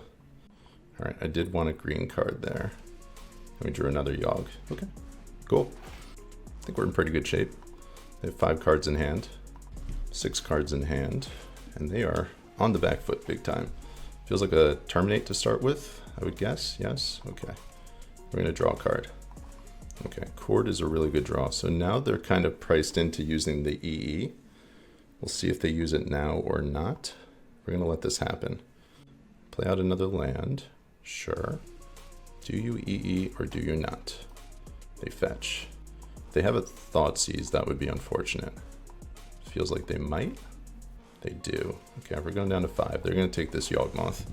Alright, I did want a green card there. And we drew another Yawg. Okay, cool. I think we're in pretty good shape. They have 5 cards in hand. 6 cards in hand. And they are on the back foot big time. Feels like a Terminate to start with, I would guess. Yes? Okay. We're going to draw a card. Okay, Chord is a really good draw. So now they're kind of priced into using the EE. We'll see if they use it now or not. We're going to let this happen. Play out another land. Sure. Do you EE or do you not? They fetch. If they have a Thoughtseize, that would be unfortunate. Feels like they might. They do. Okay, we're going down to 5. They're going to take this Yawgmoth.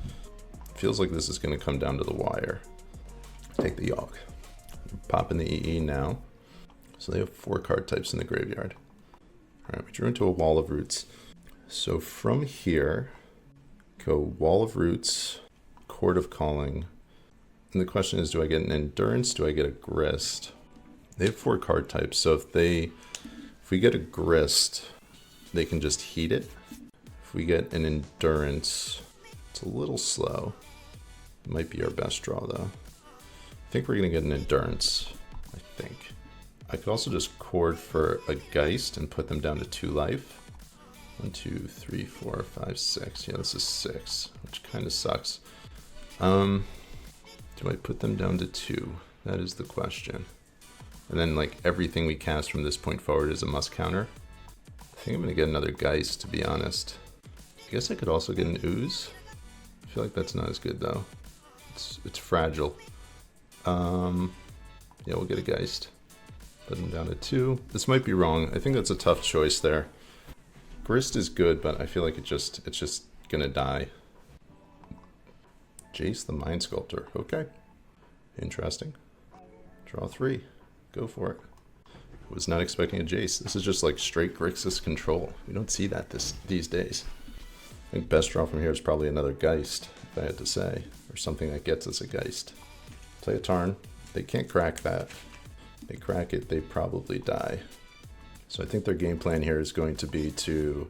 Feels like this is going to come down to the wire. Take the Yawg. Pop in the EE now. So they have 4 card types in the graveyard. Alright, we drew into a Wall of Roots. So from here, go Wall of Roots, Chord of Calling. And the question is, do I get an Endurance? Do I get a Grist? They have 4 card types, so if we get a Grist, they can just heat it. If we get an Endurance, it's a little slow. It might be our best draw though. I think we're gonna get an Endurance, I think. I could also just chord for a Geist and put them down to 2 life. 1, 2, 3, 4, 5, 6. Yeah, this is 6, which kind of sucks. Do I put them down to 2? That is the question. And then like everything we cast from this point forward is a must counter. I think I'm gonna get another Geist, to be honest. I guess I could also get an Ooze. I feel like that's not as good though. It's fragile. Yeah, we'll get a Geist. Put them down to 2. This might be wrong. I think that's a tough choice there. Grist is good, but I feel like it's just gonna die. Jace the Mind Sculptor. Okay. Interesting. Draw 3. Go for it. Was not expecting a Jace. This is just like straight Grixis control. We don't see that these days. I think best draw from here is probably another Geist, if I had to say, or something that gets us a Geist. Play a Tarn. They can't crack that. They crack it, they probably die. So I think their game plan here is going to be to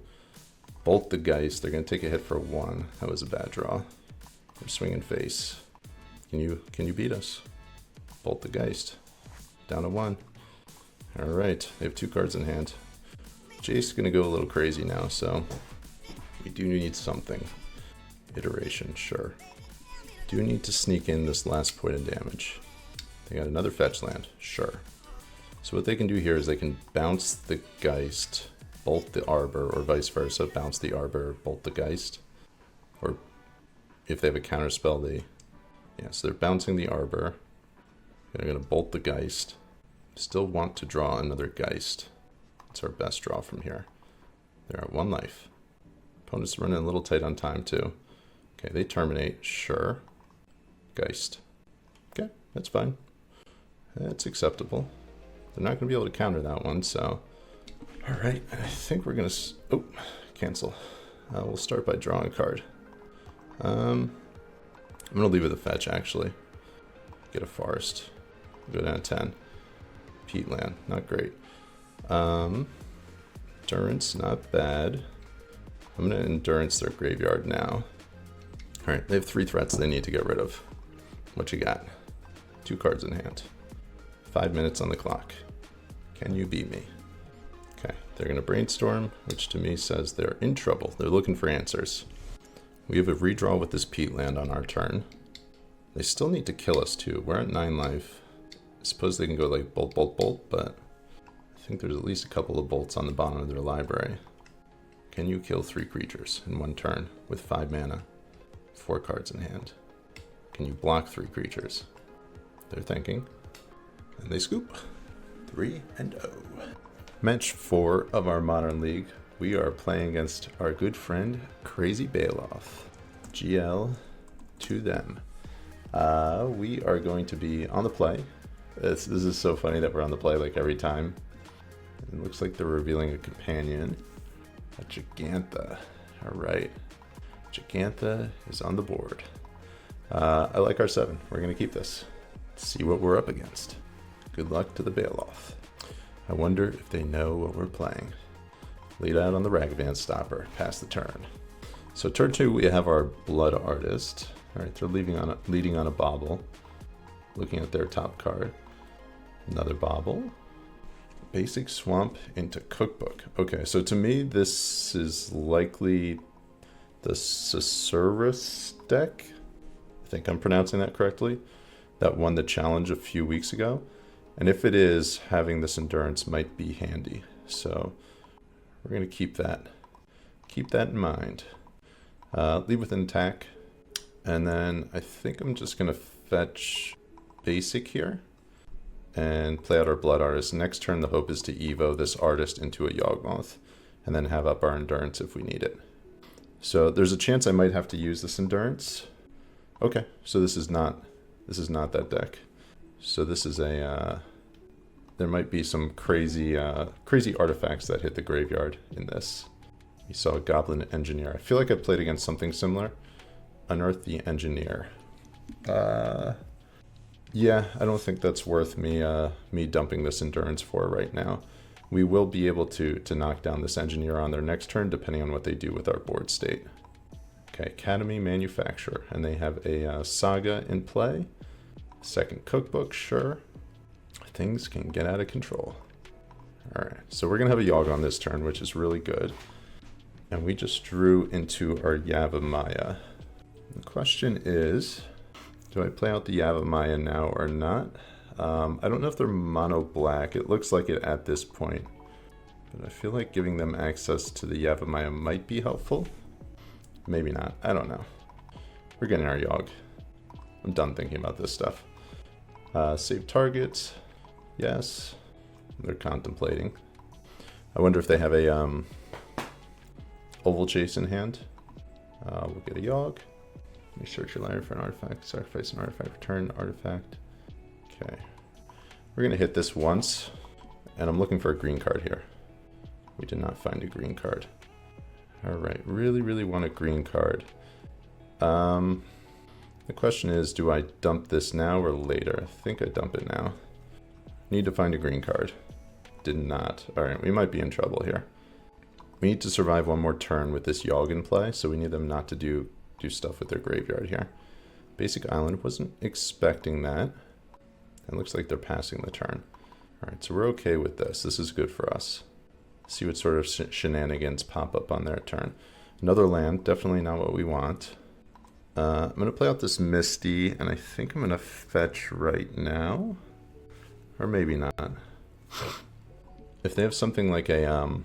bolt the Geist. They're going to take a hit for 1. That was a bad draw. They're swinging face. Can you beat us? Bolt the Geist. Down to 1. Alright, they have 2 cards in hand. Jace is going to go a little crazy now, so we do need something. Iteration, sure. Do need to sneak in this last point of damage. They got another fetch land, sure. So what they can do here is they can bounce the Geist, bolt the Arbor, or vice versa, bounce the Arbor, bolt the Geist. Or if they have a counter spell, so they're bouncing the Arbor. They're going to bolt the Geist. Still want to draw another Geist. It's our best draw from here. They're at 1 life. Opponent's running a little tight on time too. Okay, they terminate, sure. Geist. Okay, that's fine. That's acceptable. They're not going to be able to counter that one, so... Alright, I think we're going to... Oh, cancel. We'll start by drawing a card. I'm going to leave with a fetch, actually. Get a Forest. Go down to 10. Peatland, not great. Endurance, not bad. I'm going to Endurance their graveyard now. Alright, they have 3 threats they need to get rid of. What you got? 2 cards in hand. 5 minutes on the clock. Can you beat me? Okay, they're going to brainstorm, which to me says they're in trouble. They're looking for answers. We have a redraw with this Peatland on our turn. They still need to kill us too. We're at 9 life. I suppose they can go like bolt, bolt, bolt, but I think there's at least a couple of bolts on the bottom of their library. Can you kill 3 creatures in 1 turn with 5 mana? 4 cards in hand. Can you block 3 creatures? They're thinking. And they scoop. 3-0. Match 4 of our Modern League. We are playing against our good friend CrazyBaloth. GL to them. We are going to be on the play. This is so funny that we're on the play like every time. It looks like they're revealing a companion. A Gigantha. Alright. Gigantha is on the board. I like our 7. We're going to keep this. See what we're up against. Good luck to the Baloth. I wonder if they know what we're playing. Lead out on the Ragavan Stopper. Pass the turn. So turn 2 we have our Blood Artist. Alright, they're leading on a Bauble. Looking at their top card. Another Bauble. Basic Swamp into Cookbook. Okay, so to me this is likely the Susurrus deck. I think I'm pronouncing that correctly. That won the challenge a few weeks ago. And if it is, having this Endurance might be handy. So we're going to keep that in mind. Leave with an attack. And then I think I'm just going to fetch Basic here. And play out our Blood Artist. Next turn the hope is to Evo this artist into a Yawgmoth. And then have up our Endurance if we need it. So there's a chance I might have to use this Endurance. Okay, so this is not that deck. So this is a there might be some crazy artifacts that hit the graveyard in this. You saw a Goblin Engineer. I feel like I played against something similar. Unearth the Engineer. Yeah, I don't think that's worth me dumping this Endurance for right now. We will be able to knock down this Engineer on their next turn, depending on what they do with our board state. Okay, Academy Manufacturer, and they have a Saga in play. Second Cookbook, sure. Things can get out of control. Alright, so we're going to have a Yawg on this turn, which is really good. And we just drew into our Yawgmoth. The question is, do I play out the Yawgmoth now or not? I don't know if they're mono black. It looks like it at this point. But I feel like giving them access to the Yawgmoth might be helpful. Maybe not. I don't know. We're getting our Yawg. I'm done thinking about this stuff. Save targets. Yes. They're contemplating. I wonder if they have a Oval Chase in hand. We'll get a Yawg. Let me search your library for an artifact. Sacrifice an artifact. Return artifact. Okay. We're going to hit this once. And I'm looking for a green card here. We did not find a green card. All right, really want a green card. The question is, do I dump this now or later? I think I dump it now. Need to find a green card. Did not. All right, we might be in trouble here. We need to survive one more turn with this Yawg in play, so we need them not to do stuff with their graveyard here. Basic Island, wasn't expecting that. It looks like they're passing the turn. All right, so we're okay with this. This is good for us. See what sort of shenanigans pop up on their turn. Another land, definitely not what we want. I'm going to play out this Misty, and I think I'm going to fetch right now. Or maybe not. If they have something like a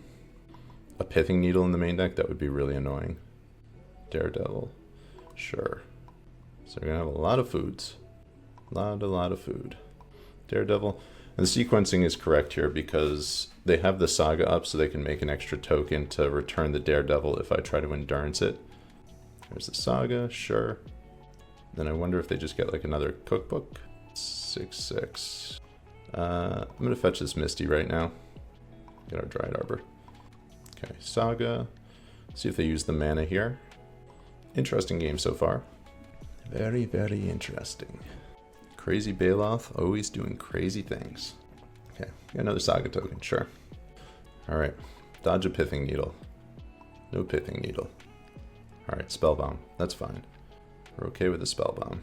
Pithing Needle in the main deck, that would be really annoying. Daredevil. Sure. So we're going to have a lot of foods. A lot of food. Daredevil. And the sequencing is correct here because they have the Saga up so they can make an extra token to return the Daredevil if I try to Endurance it. There's the Saga, sure. Then I wonder if they just get like another cookbook. 6/6. I'm going to fetch this Misty right now. Get our Dryad Arbor. Okay, Saga. See if they use the mana here. Interesting game so far. Very interesting. CrazyBaloth, always doing crazy things. Okay, got another Saga token, sure. Alright, dodge a Pithing Needle. No Pithing Needle. Alright, Spellbomb, that's fine. We're okay with the Spellbomb.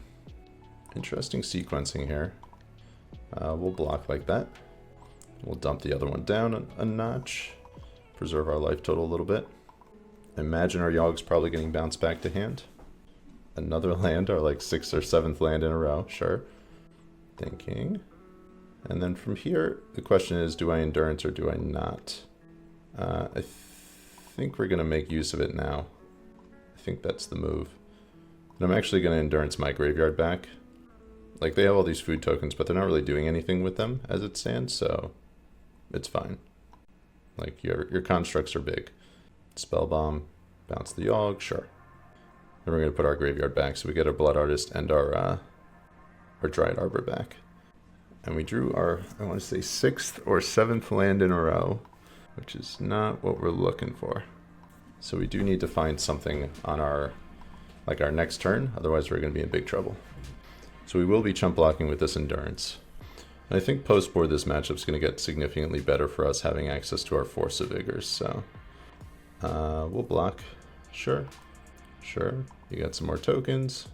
Interesting sequencing here. We'll block like that. We'll dump the other one down a notch. Preserve our life total a little bit. Imagine our Yawg's probably getting bounced back to hand. Another land, our like 6th or 7th land in a row, sure. Thinking. And then from here, the question is, do I Endurance or do I not? I think we're going to make use of it now. I think that's the move. And I'm actually going to Endurance my graveyard back. Like, they have all these food tokens, but they're not really doing anything with them as it stands, so it's fine. Like, your constructs are big. Spellbomb, bounce the Yawg, sure. Then we're going to put our graveyard back, so we get our Blood Artist and our Dryad Arbor back. And we drew our, I want to say, 6th or 7th land in a row, which is not what we're looking for. So we do need to find something on our next turn, otherwise we're going to be in big trouble. So we will be chump blocking with this Endurance. And I think post-board this matchup is going to get significantly better for us having access to our Force of Vigors, so we'll block, sure. Sure, you got some more tokens.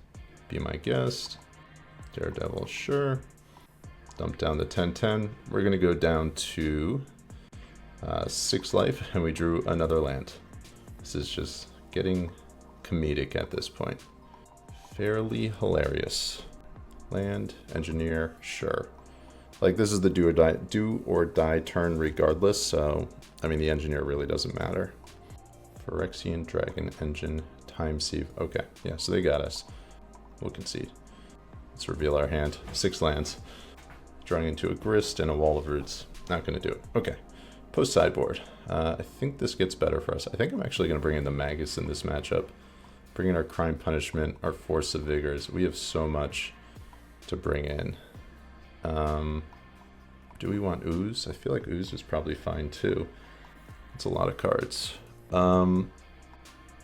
Be my guest. Daredevil, sure. Dump down the 10/10. We're going to go down to 6 life, and we drew another land. This is just getting comedic at this point. Fairly hilarious. Land, engineer, sure. Like, this is the do or die turn regardless, so, I mean, the engineer really doesn't matter. Phyrexian Dragon Engine. Time Sieve. Okay, yeah, so they got us. We'll concede. Let's reveal our hand. 6 lands. Drawing into a Grist and a Wall of Roots. Not going to do it. Okay. Post sideboard. I think this gets better for us. I think I'm actually going to bring in the Magus in this matchup. Bring in our Crime Punishment, our Force of Vigors. We have so much to bring in. Do we want Ooze? I feel like Ooze is probably fine too. It's a lot of cards.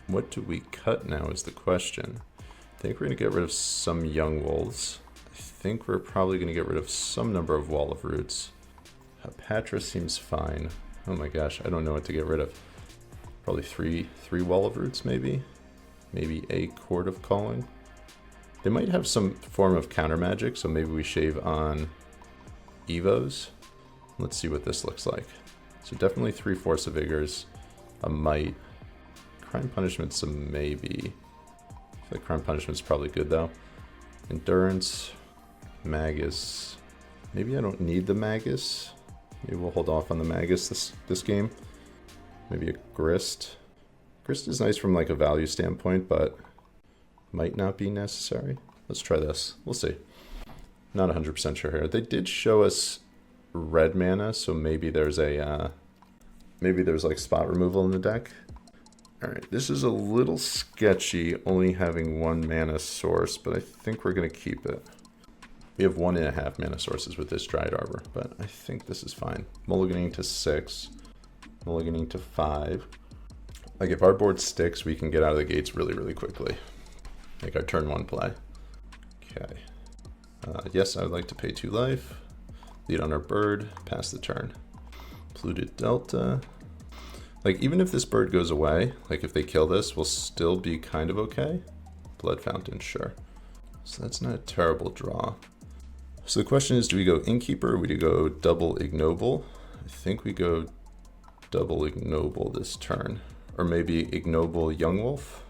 What do we cut now is the question. I think we're going to get rid of some Young Wolves. I think we're probably going to get rid of some number of Wall of Roots. Patra seems fine. Oh my gosh, I don't know what to get rid of. Probably three Wall of Roots maybe? Maybe a Chord of Calling? They might have some form of counter magic, so maybe we shave on Evos. Let's see what this looks like. So definitely 3 Force of Vigors, a Might. Crime Punishment's a maybe. I feel like Crime Punishment's probably good though. Endurance, Magus. Maybe I don't need the Magus. Maybe we'll hold off on the Magus this game. Maybe a Grist. Grist is nice from like a value standpoint, but might not be necessary. Let's try this. We'll see. Not 100% sure here. They did show us red mana, so maybe there's a maybe there's like spot removal in the deck. All right, this is a little sketchy, only having 1 mana source, but I think we're gonna keep it. We have 1.5 mana sources with this Dried Arbor, but I think this is fine. Mulliganing to 6, mulliganing to 5. Like if our board sticks, we can get out of the gates really, really quickly. Like our turn 1 play. Okay. Yes, I would like to pay 2 life. Lead on our bird, pass the turn. Polluted Delta. Like even if this bird goes away, like if they kill this, we'll still be kind of okay. Blood Fountain, sure. So that's not a terrible draw. So the question is, do we go Innkeeper or do we go double Ignoble? I think we go double Ignoble this turn. Or maybe Ignoble Yawgmoth?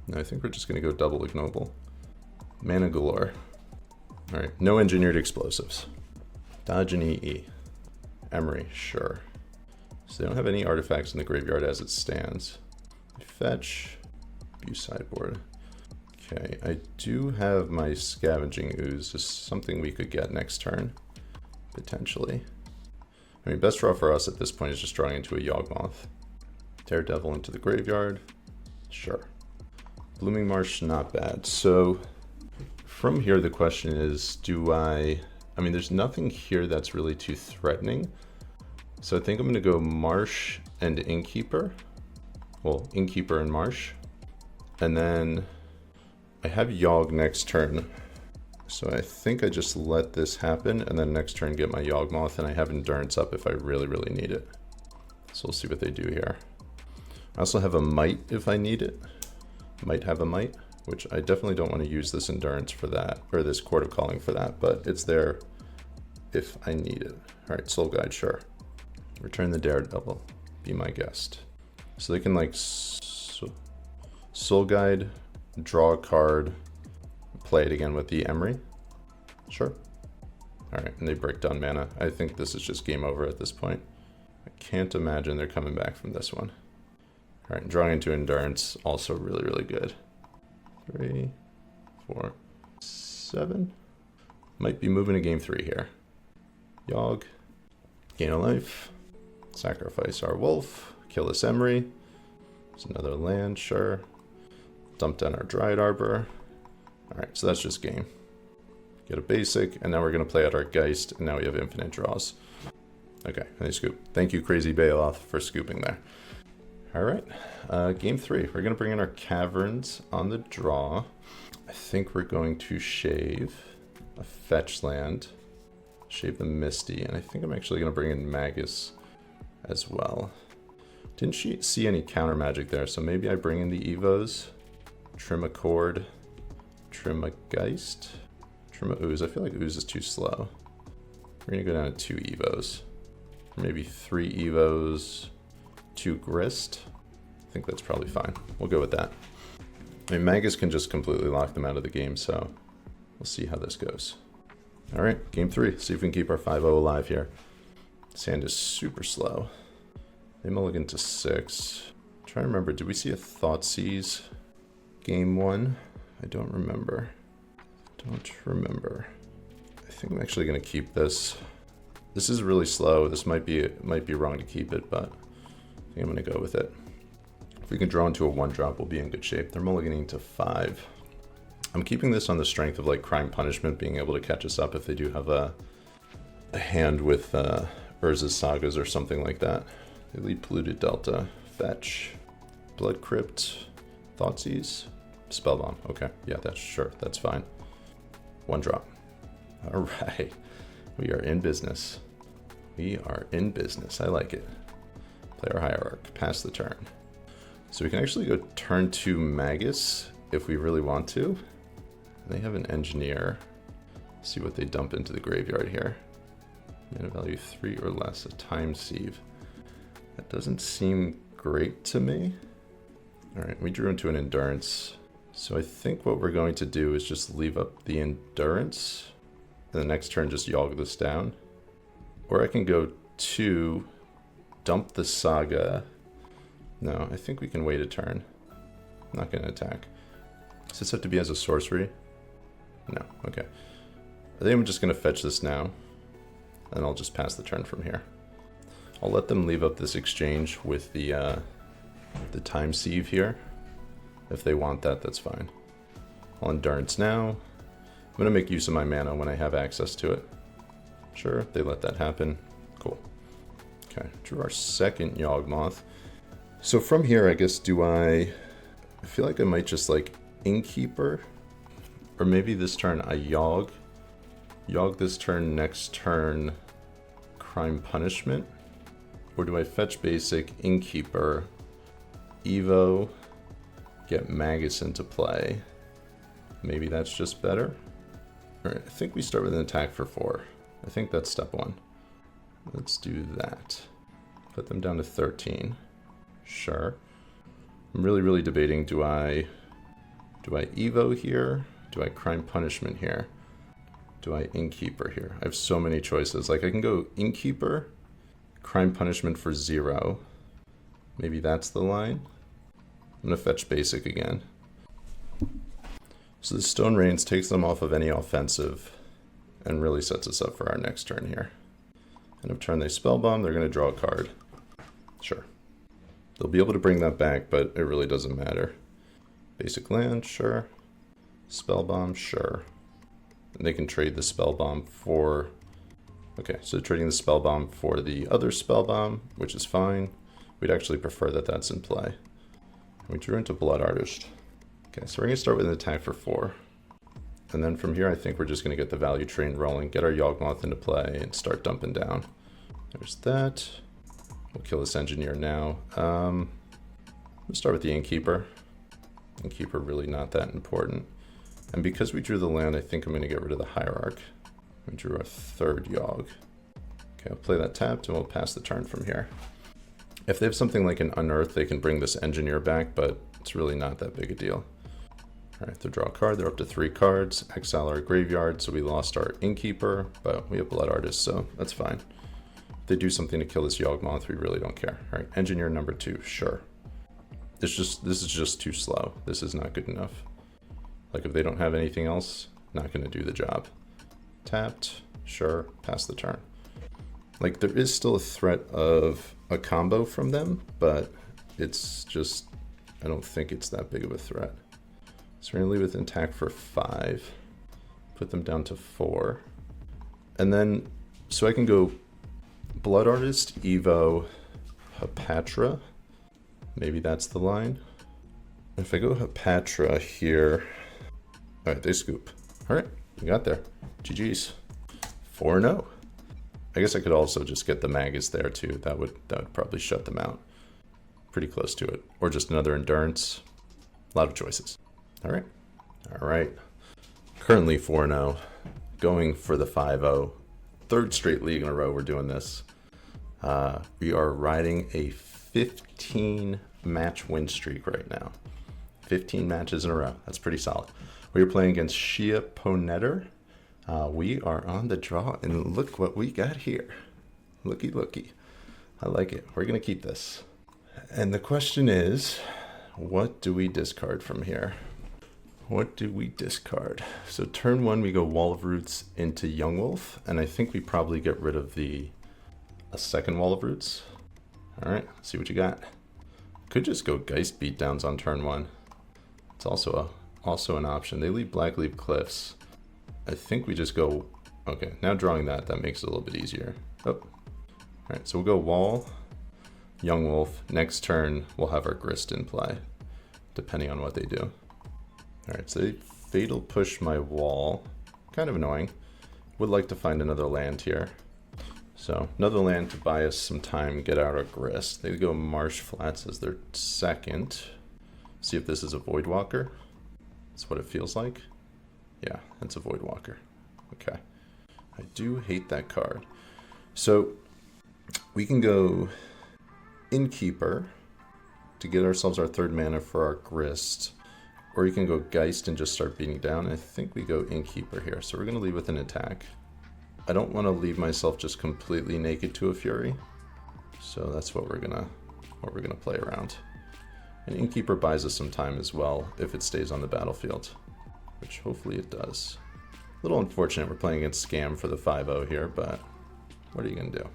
No, I think we're just going to go double Ignoble. Mana galore. Alright, no engineered explosives. Dodge and EE. Emery, sure. So they don't have any artifacts in the graveyard as it stands. Fetch. View sideboard. Okay, I do have my Scavenging Ooze. This is something we could get next turn, potentially. I mean, best draw for us at this point is just drawing into a Yawgmoth. Daredevil into the graveyard. Sure. Blooming Marsh, not bad. So from here, the question is, do I mean, there's nothing here that's really too threatening. So I think I'm going to go Marsh and Innkeeper. Well, Innkeeper and Marsh. And then I have Yawg next turn, so I think I just let this happen and then next turn get my Yawgmoth, and I have Endurance up if I really, really need it. So we'll see what they do here. I also have a Might if I need it. Might have a Might, which I definitely don't want to use this Endurance for that, or this Court of Calling for that, but it's there if I need it. All right, Soul Guide, sure. Return the Daredevil, be my guest. So they can like Soul Guide, draw a card, play it again with the Emery. Sure. All right, and they break down mana. I think this is just game over at this point. I can't imagine they're coming back from this one. All right, drawing into Endurance, also really, really good. 3, 4, 7. Might be moving to game 3 here. Yawg, gain a life, sacrifice our wolf, kill this Emery. There's another land, sure. Dump down our Dried Arbor. All right, so that's just game. Get a basic, and now we're gonna play out our Geist, and now we have infinite draws. Okay, nice scoop. Thank you, CrazyBaloth, for scooping there. All right, game 3. We're gonna bring in our Caverns on the draw. I think we're going to shave a fetch land, shave the Misty, and I think I'm actually gonna bring in Magus as well. Didn't she see any counter magic there, so maybe I bring in the Evos. Trim a Cord, trim a Geist, trim a Ooze. I feel like Ooze is too slow. We're gonna go down to 2 Evos. Or maybe 3 Evos, 2 Grist. I think that's probably fine. We'll go with that. I mean, Magus can just completely lock them out of the game, so we'll see how this goes. All right, game 3. See if we can keep our 5-0 alive here. Sand is super slow. They mulligan to 6. I'm trying to remember, did we see a Thoughtseize game 1? I don't remember. I think I'm actually going to keep this. This is really slow. This might be wrong to keep it, but I think I'm going to go with it. If we can draw into a 1-drop, we'll be in good shape. They're mulliganing to 5. I'm keeping this on the strength of like Crime Punishment being able to catch us up if they do have a hand with Urza's Sagas or something like that. They lead Polluted Delta, fetch, Blood Crypt, Thoughtseize, Spellbomb. Okay, yeah, that's fine. 1-drop. All right, we are in business. I like it. Play our Hierarch, pass the turn. So we can actually go turn 2 Magus if we really want to. They have an Engineer. See what they dump into the graveyard here. Mana value 3 or less, a Time Sieve. That doesn't seem great to me. All right, we drew into an Endurance. So I think what we're going to do is just leave up the Endurance. And the next turn just Yawg this down. Or I can go 2, dump the Saga. No, I think we can wait a turn. I'm not going to attack. Does this have to be as a sorcery? No, okay. I think I'm just going to fetch this now. And I'll just pass the turn from here. I'll let them leave up this exchange with the Time Sieve here. If they want that, that's fine. I'll Endurance now. I'm going to make use of my mana when I have access to it. Sure, they let that happen. Cool. Okay, drew our second Yawgmoth. So from here, I guess, I feel like I might just like Innkeeper, or maybe this turn I Yawg. Yawg this turn, next turn Crime Punishment. Or do I fetch basic, Innkeeper, Evo, get Magus into play? Maybe that's just better. Alright, I think we start with an attack for 4. I think that's step 1. Let's do that. Put them down to 13. Sure. I'm really debating, do I Evo here? Do I Crime Punishment here? Do I Innkeeper here? I have so many choices. Like, I can go Innkeeper, Crime Punishment for 0. Maybe that's the line. I'm going to fetch basic again. So the Stone Rains takes them off of any offensive and really sets us up for our next turn here. End of turn they Spellbomb, they're going to draw a card. Sure. They'll be able to bring that back, but it really doesn't matter. Basic land, sure. Spellbomb, sure. And they can trade the Spellbomb for... Okay, so trading the Spellbomb for the other Spellbomb, which is fine. We'd actually prefer that that's in play. We drew into Blood Artist. Okay, so we're going to start with an attack for 4. And then from here, I think we're just going to get the value train rolling, get our Yawgmoth into play, and start dumping down. There's that. We'll kill this Engineer now. We'll start with the Innkeeper. Innkeeper really not that important. And because we drew the land, I think I'm going to get rid of the Hierarch. We drew our third Yawg. Okay, I'll play that tapped, and we'll pass the turn from here. If they have something like an Unearth, they can bring this Engineer back, but it's really not that big a deal. Alright, they draw a card, they're up to 3 cards, exile our graveyard, so we lost our Innkeeper, but we have Blood Artist, so that's fine. If they do something to kill this Yawgmoth, we really don't care. Alright, Engineer number 2, sure. This is just too slow. This is not good enough. Like, if they don't have anything else, not going to do the job. Tapped, sure, pass the turn. Like, there is still a threat of a combo from them, but it's just, I don't think it's that big of a threat. So we're going to leave with an attack for 5. Put them down to 4. And then, so I can go Blood Artist, Evo, Hapatra. Maybe that's the line. If I go Hapatra here... Alright, they scoop. Alright, we got there. GG's. 4-0. I guess I could also just get the Magus there too. That would probably shut them out. Pretty close to it. Or just another Endurance. A lot of choices. Alright. Alright. Currently 4-0. Going for the 5-0. Third straight league in a row we're doing this. We are riding a 15 match win streak right now. 15 matches in a row. That's pretty solid. We are playing against Schlapponetor. We are on the draw, and look what we got here. Looky, looky. I like it. We're going to keep this. And the question is, what do we discard from here? What do we discard? So turn 1, we go Wall of Roots into Yawgmoth, and I think we probably get rid of a second Wall of Roots. All right, see what you got. Could just go Geist Beatdowns on turn 1. It's also an option. They leave Blackleaf Cliffs. I think we just go, okay, now drawing that makes it a little bit easier. Oh, all right, so we'll go Wall, Yawgmoth. Next turn, we'll have our Grist in play, depending on what they do. All right, so they Fatal Push my Wall. Kind of annoying. Would like to find another land here. So another land to buy us some time, get out our Grist. They go Marsh Flats as their second. See if this is a Voidwalker. That's what it feels like. Yeah, it's a Voidwalker. Okay. I do hate that card. So we can go Innkeeper to get ourselves our 3rd mana for our Grist. Or you can go Geist and just start beating down. I think we go Innkeeper here. So we're going to leave with an attack. I don't want to leave myself just completely naked to a Fury. So that's what we're gonna play around. And Innkeeper buys us some time as well if it stays on the battlefield, which hopefully it does. A little unfortunate we're playing against Scam for the 5-0 here, but what are you gonna do?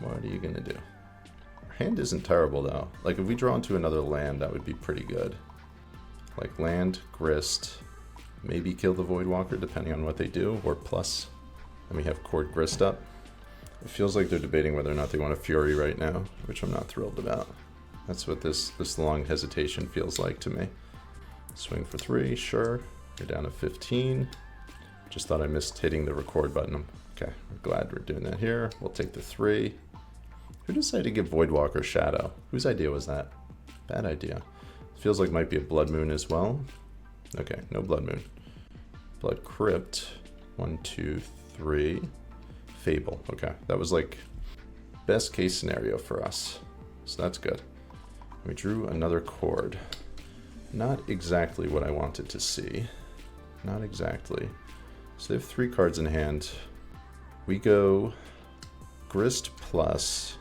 What are you gonna do? Our hand isn't terrible though. Like if we draw into another land, that would be pretty good. Like land, Grist, maybe kill the Voidwalker depending on what they do, or plus. And we have Cord Grist up. It feels like they're debating whether or not they want a Fury right now, which I'm not thrilled about. That's what this long hesitation feels like to me. Swing for 3, sure. You're down to 15. Just thought I missed hitting the record button. Okay, we're glad we're doing that here. We'll take the 3. Who decided to give Voidwalker Shadow? Whose idea was that? Bad idea. Feels like might be a Blood Moon as well. Okay, no Blood Moon. Blood Crypt. 1, 2, 3. Fable. Okay, that was like best case scenario for us. So that's good. We drew another Cord. Not exactly what I wanted to see. Not exactly. So they have 3 cards in hand. We go Grist plus,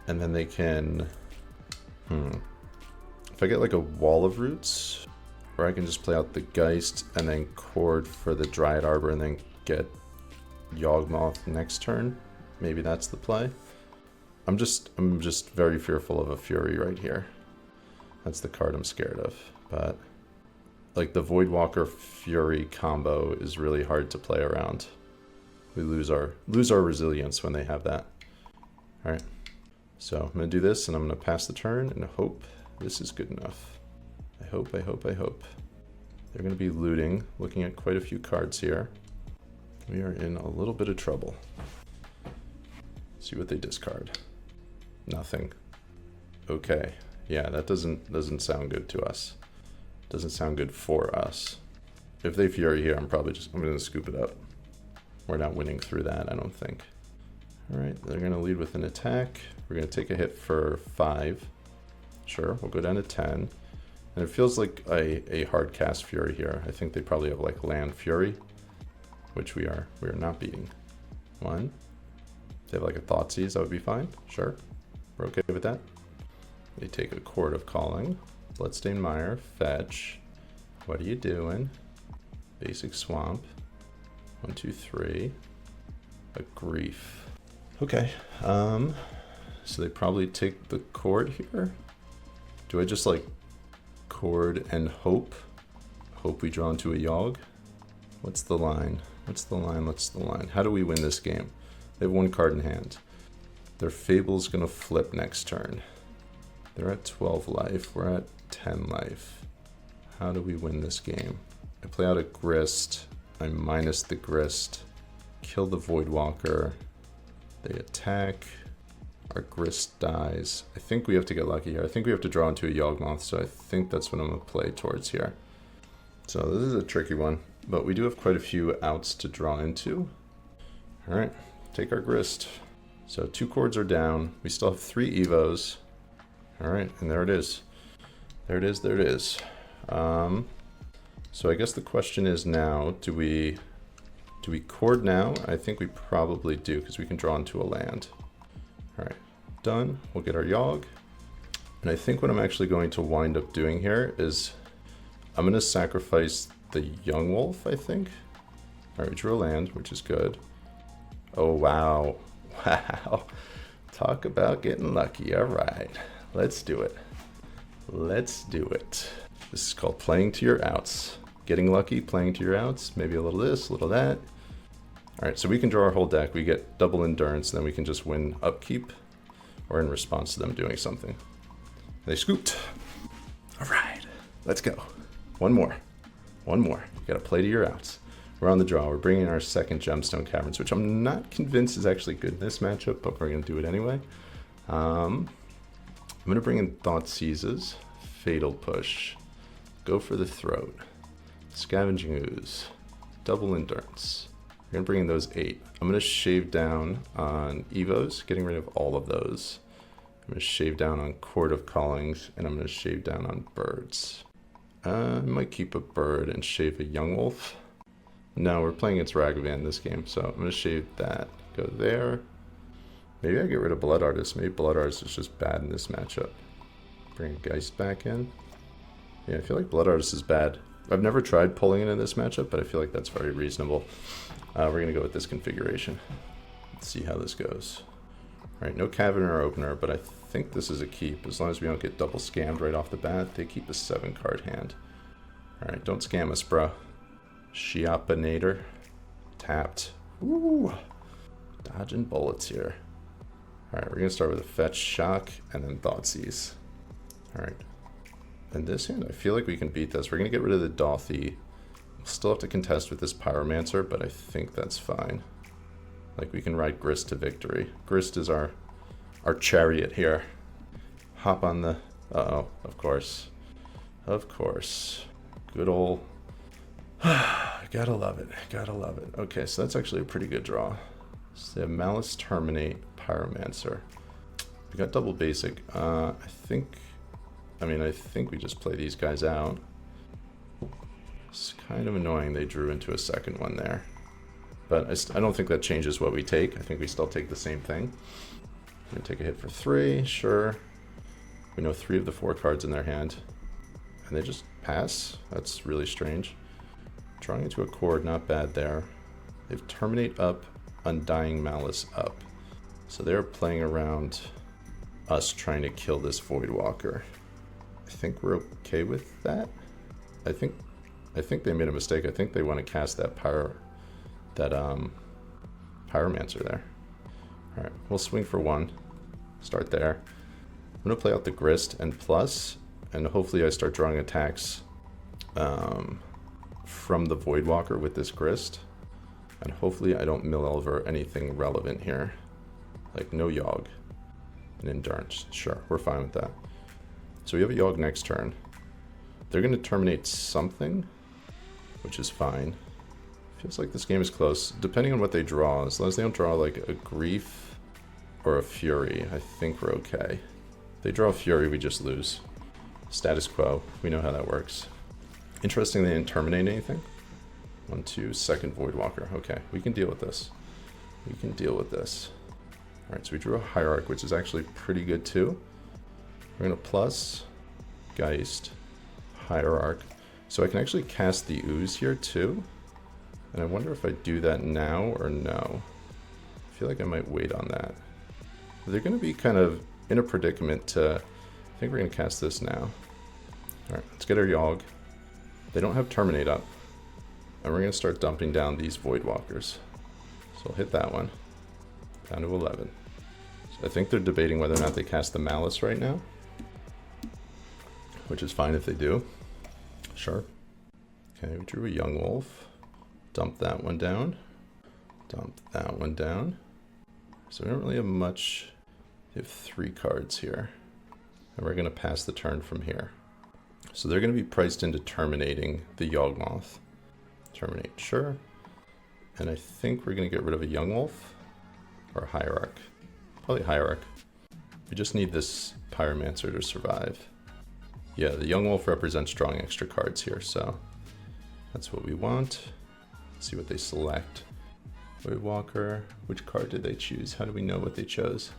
and then they can... If I get like a Wall of Roots, or I can just play out the Geist and then Cord for the Dryad Arbor and then get Yawgmoth next turn. Maybe that's the play. I'm just very fearful of a Fury right here. That's the card I'm scared of. But like the Voidwalker Fury combo is really hard to play around. We lose our resilience when they have that. All right. So I'm gonna do this and I'm gonna pass the turn and hope this is good enough. I hope. They're gonna be looting, looking at quite a few cards here. We are in a little bit of trouble. See what they discard. Nothing. Okay. Yeah, that doesn't sound good to us. Doesn't sound good for us. If they Fury here, I'm gonna scoop it up. We're not winning through that, I don't think. All right, they're gonna lead with an attack. We're gonna take a hit for 5. Sure, we'll go down to 10. And it feels like a hard cast Fury here. I think they probably have like land Fury, which we are not beating. 1. They have like a Thoughtseize, that would be fine. Sure, we're okay with that. They take a Chord of Calling. Bloodstained Mire, fetch. What are you doing? Basic Swamp. 1, 2, 3. A Grief. Okay, so they probably take the Chord here. Do I just like Chord and hope? Hope we draw into a Yawg? What's the line? What's the line? How do we win this game? They have 1 card in hand. Their Fable's gonna flip next turn. They're at 12 life, we're at 10 life. How do we win this game? I play out a Grist, I minus the Grist, kill the Voidwalker, they attack, our Grist dies. I think we have to get lucky here. I think we have to draw into a Yawgmoth, so I think that's what I'm gonna play towards here. So this is a tricky one, but we do have quite a few outs to draw into. All right, take our Grist. So 2 Chords are down, we still have 3 Evos. All right, and there it is. There it is. So I guess the question is now, do we Chord now? I think we probably do, because we can draw into a land. All right, done. We'll get our Yawg. And I think what I'm actually going to wind up doing here is I'm going to sacrifice the Young Wolf, I think. All right, we drew a land, which is good. Oh, wow. Wow. Talk about getting lucky. All right. Let's do it. Let's do it. This is called playing to your outs. Getting lucky, playing to your outs. Maybe a little this, a little that. All right, so we can draw our whole deck. We get double endurance, and then we can just win upkeep or in response to them doing something. They scooped. All right, let's go. One more. You gotta play to your outs. We're on the draw. We're bringing in our second Gemstone Caverns, which I'm not convinced is actually good in this matchup, but we're gonna do it anyway. I'm gonna bring in Thoughtseizes, Fatal Push, go for the Throat, Scavenging Ooze, double Endurance. We're gonna bring in those 8. I'm gonna shave down on Evos, getting rid of all of those. I'm gonna shave down on Chord of Callings, and I'm gonna shave down on Birds. I might keep a Bird and shave a Young Wolf. No, we're playing against Ragavan this game, so I'm gonna shave that. Go there. Maybe I get rid of Blood Artist. Maybe Blood Artist is just bad in this matchup. Bring Geist back in. Yeah, I feel like Blood Artist is bad. I've never tried pulling it in this matchup, but I feel like that's very reasonable. We're going to go with this configuration. Let's see how this goes. All right, no Cavern or Opener, but I think this is a keep. As long as we don't get double scammed right off the bat, they keep a 7-card hand. All right, don't scam us, bro. Schlapponetor. Tapped. Ooh. Dodging bullets here. Alright, we're going to start with a Fetch, Shock, and then Thoughtseize. Alright. In this hand, I feel like we can beat this. We're going to get rid of the Dothy. We'll still have to contest with this Pyromancer, but I think that's fine. Like, we can ride Grist to victory. Grist is our chariot here. Hop on the... Uh-oh, of course. Of course. Good old... Gotta love it. Gotta love it. Okay, so that's actually a pretty good draw. So they have Malice, Terminate, Pyromancer. We got double basic. I think we just play these guys out. It's kind of annoying they drew into a second one there. But I don't think that changes what we take. I think we still take the same thing. We're going to take a hit for 3, sure. We know 3 of the 4 cards in their hand. And they just pass? That's really strange. Drawing into a chord, not bad there. They've Terminate up, Undying Malice up. So they're playing around us trying to kill this Voidwalker. I think we're okay with that. I think they made a mistake. I think they want to cast that Pyromancer there. Alright, we'll swing for 1. Start there. I'm going to play out the Grist and plus, and hopefully I start drawing attacks from the Voidwalker with this Grist. And hopefully I don't mill over anything relevant here. Like no Yawg. And Endurance. Sure, we're fine with that. So we have a Yawg next turn. They're going to terminate something, which is fine. Feels like this game is close. Depending on what they draw, as long as they don't draw like a Grief or a Fury, I think we're okay. If they draw a Fury, we just lose. Status quo. We know how that works. Interesting they didn't terminate anything. 1, 2, second Voidwalker. Okay, we can deal with this. We can deal with this. Alright, so we drew a Hierarch, which is actually pretty good too. We're going to plus Geist, Hierarch. So I can actually cast the Ooze here too. And I wonder if I do that now or no. I feel like I might wait on that. They're going to be kind of in a predicament to... I think we're going to cast this now. Alright, let's get our Yawg. They don't have Terminate up. And we're going to start dumping down these Voidwalkers. So we'll hit that one. Down to 11. So I think they're debating whether or not they cast the Malice right now. Which is fine if they do. Sure. Okay, we drew a Yawgmoth. Dump that one down. Dump that one down. So we don't really have much. We have 3 cards here. And we're going to pass the turn from here. So they're going to be priced into terminating the Yawgmoth. Terminate, sure. And I think we're going to get rid of a Yawgmoth or a Hierarch. Probably Hierarch. We just need this Pyromancer to survive. Yeah, the Yawgmoth represents drawing extra cards here, so that's what we want. Let's see what they select. Voidwalker. Which card did they choose? How do we know what they chose?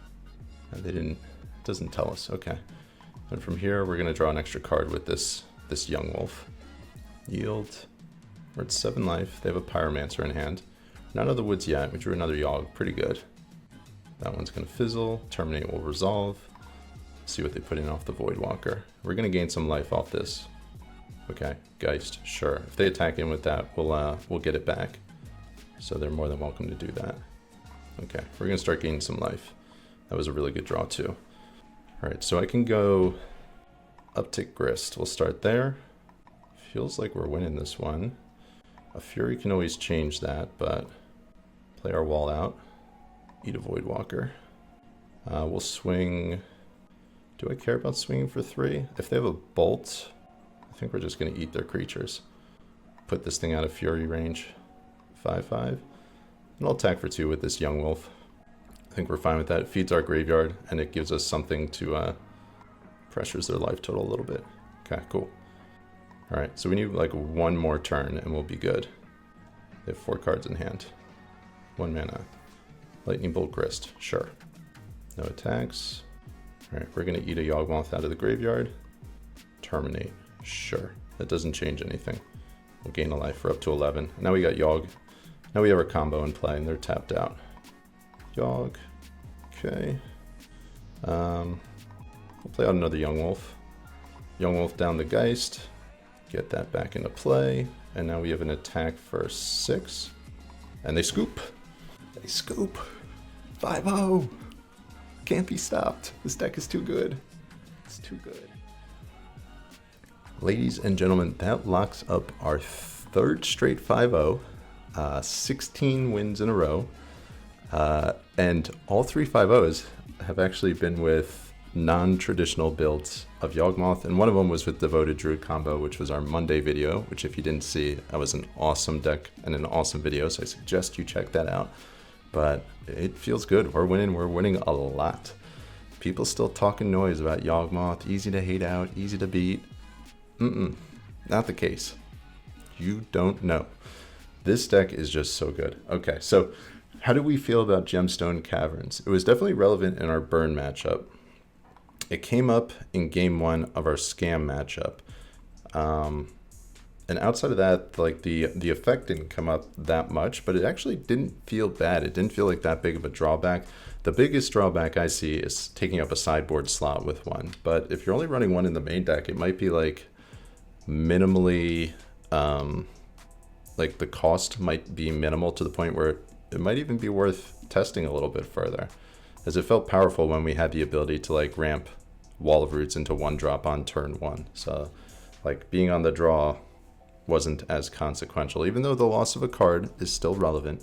They didn't. It doesn't tell us. Okay. And from here, we're going to draw an extra card with this Yawgmoth. Yield. We're at 7 life. They have a Pyromancer in hand. Not out of the woods yet. We drew another Yawg. Pretty good. That one's going to fizzle. Terminate will resolve. See what they put in off the Voidwalker. We're going to gain some life off this. Okay, Geist, sure. If they attack in with that, we'll get it back. So they're more than welcome to do that. Okay, we're going to start gaining some life. That was a really good draw too. Alright, so I can go uptick Grist. We'll start there. Feels like we're winning this one. A Fury can always change that, but play our wall out. Eat a Voidwalker. We'll swing... Do I care about swinging for 3? If they have a Bolt, I think we're just going to eat their creatures. Put this thing out of Fury range. 5/5. And I'll attack for 2 with this Yawgmoth. I think we're fine with that. It feeds our graveyard, and it gives us something to... pressures their life total a little bit. Okay, cool. Alright, so we need like 1 more turn, and we'll be good. They have 4 cards in hand. 1 mana. Lightning Bolt Grist, sure. No attacks. Alright, we're going to eat a Yawgmoth out of the graveyard. Terminate, sure. That doesn't change anything. We'll gain a life for up to 11. Now we got Yawg. Now we have our combo in play, and they're tapped out. Yawg. Okay. We'll play out another Yawgmoth. Yawgmoth down the Geist. Get that back into play. and now we have an attack for 6. And they scoop. They scoop. 5-0. Can't be stopped. This deck is too good. It's too good. Ladies and gentlemen, that locks up our 3rd straight 5-0. 16 wins in a row. And all 3 5-0s have actually been with non-traditional builds of Yawgmoth, and one of them was with Devoted Druid combo, which was our Monday video, which if you didn't see, that was an awesome deck and an awesome video, so I suggest you check that out. But it feels good. We're winning a lot. People still talking noise about Yawgmoth, easy to hate out, easy to beat. Not the case. You don't know. This deck is just so good. Okay, so how do we feel about Gemstone Caverns? It was definitely relevant in our burn matchup. It came up in game 1 of our scam matchup. And outside of that, like the effect didn't come up that much, but it actually didn't feel bad. It didn't feel like that big of a drawback. The biggest drawback I see is taking up a sideboard slot with one. But if you're only running one in the main deck, it might be like minimally, like the cost might be minimal to the point where it might even be worth testing a little bit further, as it felt powerful when we had the ability to like ramp Wall of Roots into 1-drop on turn 1. So like being on the draw wasn't as consequential, even though the loss of a card is still relevant.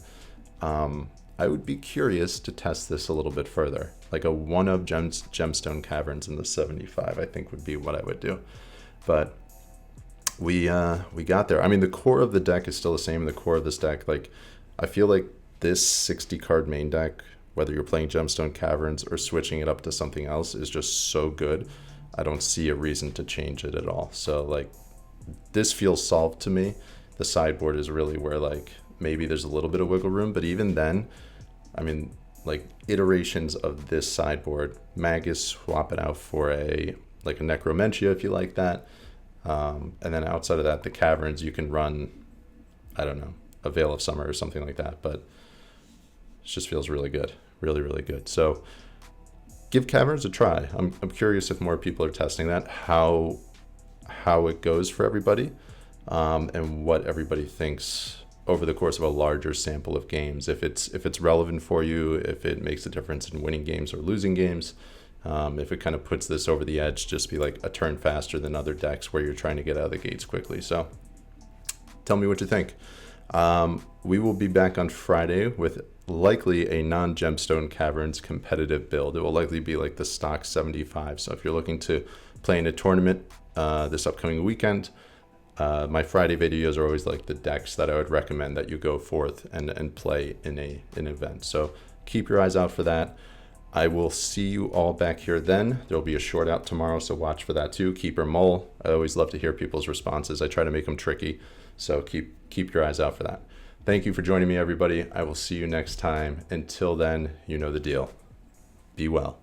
I would be curious to test this a little bit further. Like a 1 of Gemstone Caverns in the 75, I think would be what I would do. But we got there. I mean, the core of the deck is still the same. The core of this deck, like I feel like this 60 card main deck, whether you're playing Gemstone Caverns or switching it up to something else, is just so good. I don't see a reason to change it at all. So like this feels solved to me. The sideboard is really where like maybe there's a little bit of wiggle room, but even then, I mean, like iterations of this sideboard, Magus, swap it out for a like a Necromentia if you like that. And then outside of that, the Caverns, you can run, I don't know, a Veil of Summer or something like that, but it just feels really good. Really, really good. So give Caverns a try. I'm curious if more people are testing that, how it goes for everybody, and what everybody thinks over the course of a larger sample of games. If it's relevant for you, if it makes a difference in winning games or losing games, if it kind of puts this over the edge, just be like a turn faster than other decks where you're trying to get out of the gates quickly. So tell me what you think. We will be back on Friday with likely a non-Gemstone Caverns competitive build. It will likely be like the stock 75. So if you're looking to play in a tournament this upcoming weekend, my Friday videos are always like the decks that I would recommend that you go forth and play in an event. So keep your eyes out for that. I will see you all back here then. There'll be a short out tomorrow, so watch for that too. Keeper Mole. I always love to hear people's responses. I try to make them tricky, so keep your eyes out for that. Thank you for joining me, everybody. I will see you next time. Until then, you know the deal. Be well.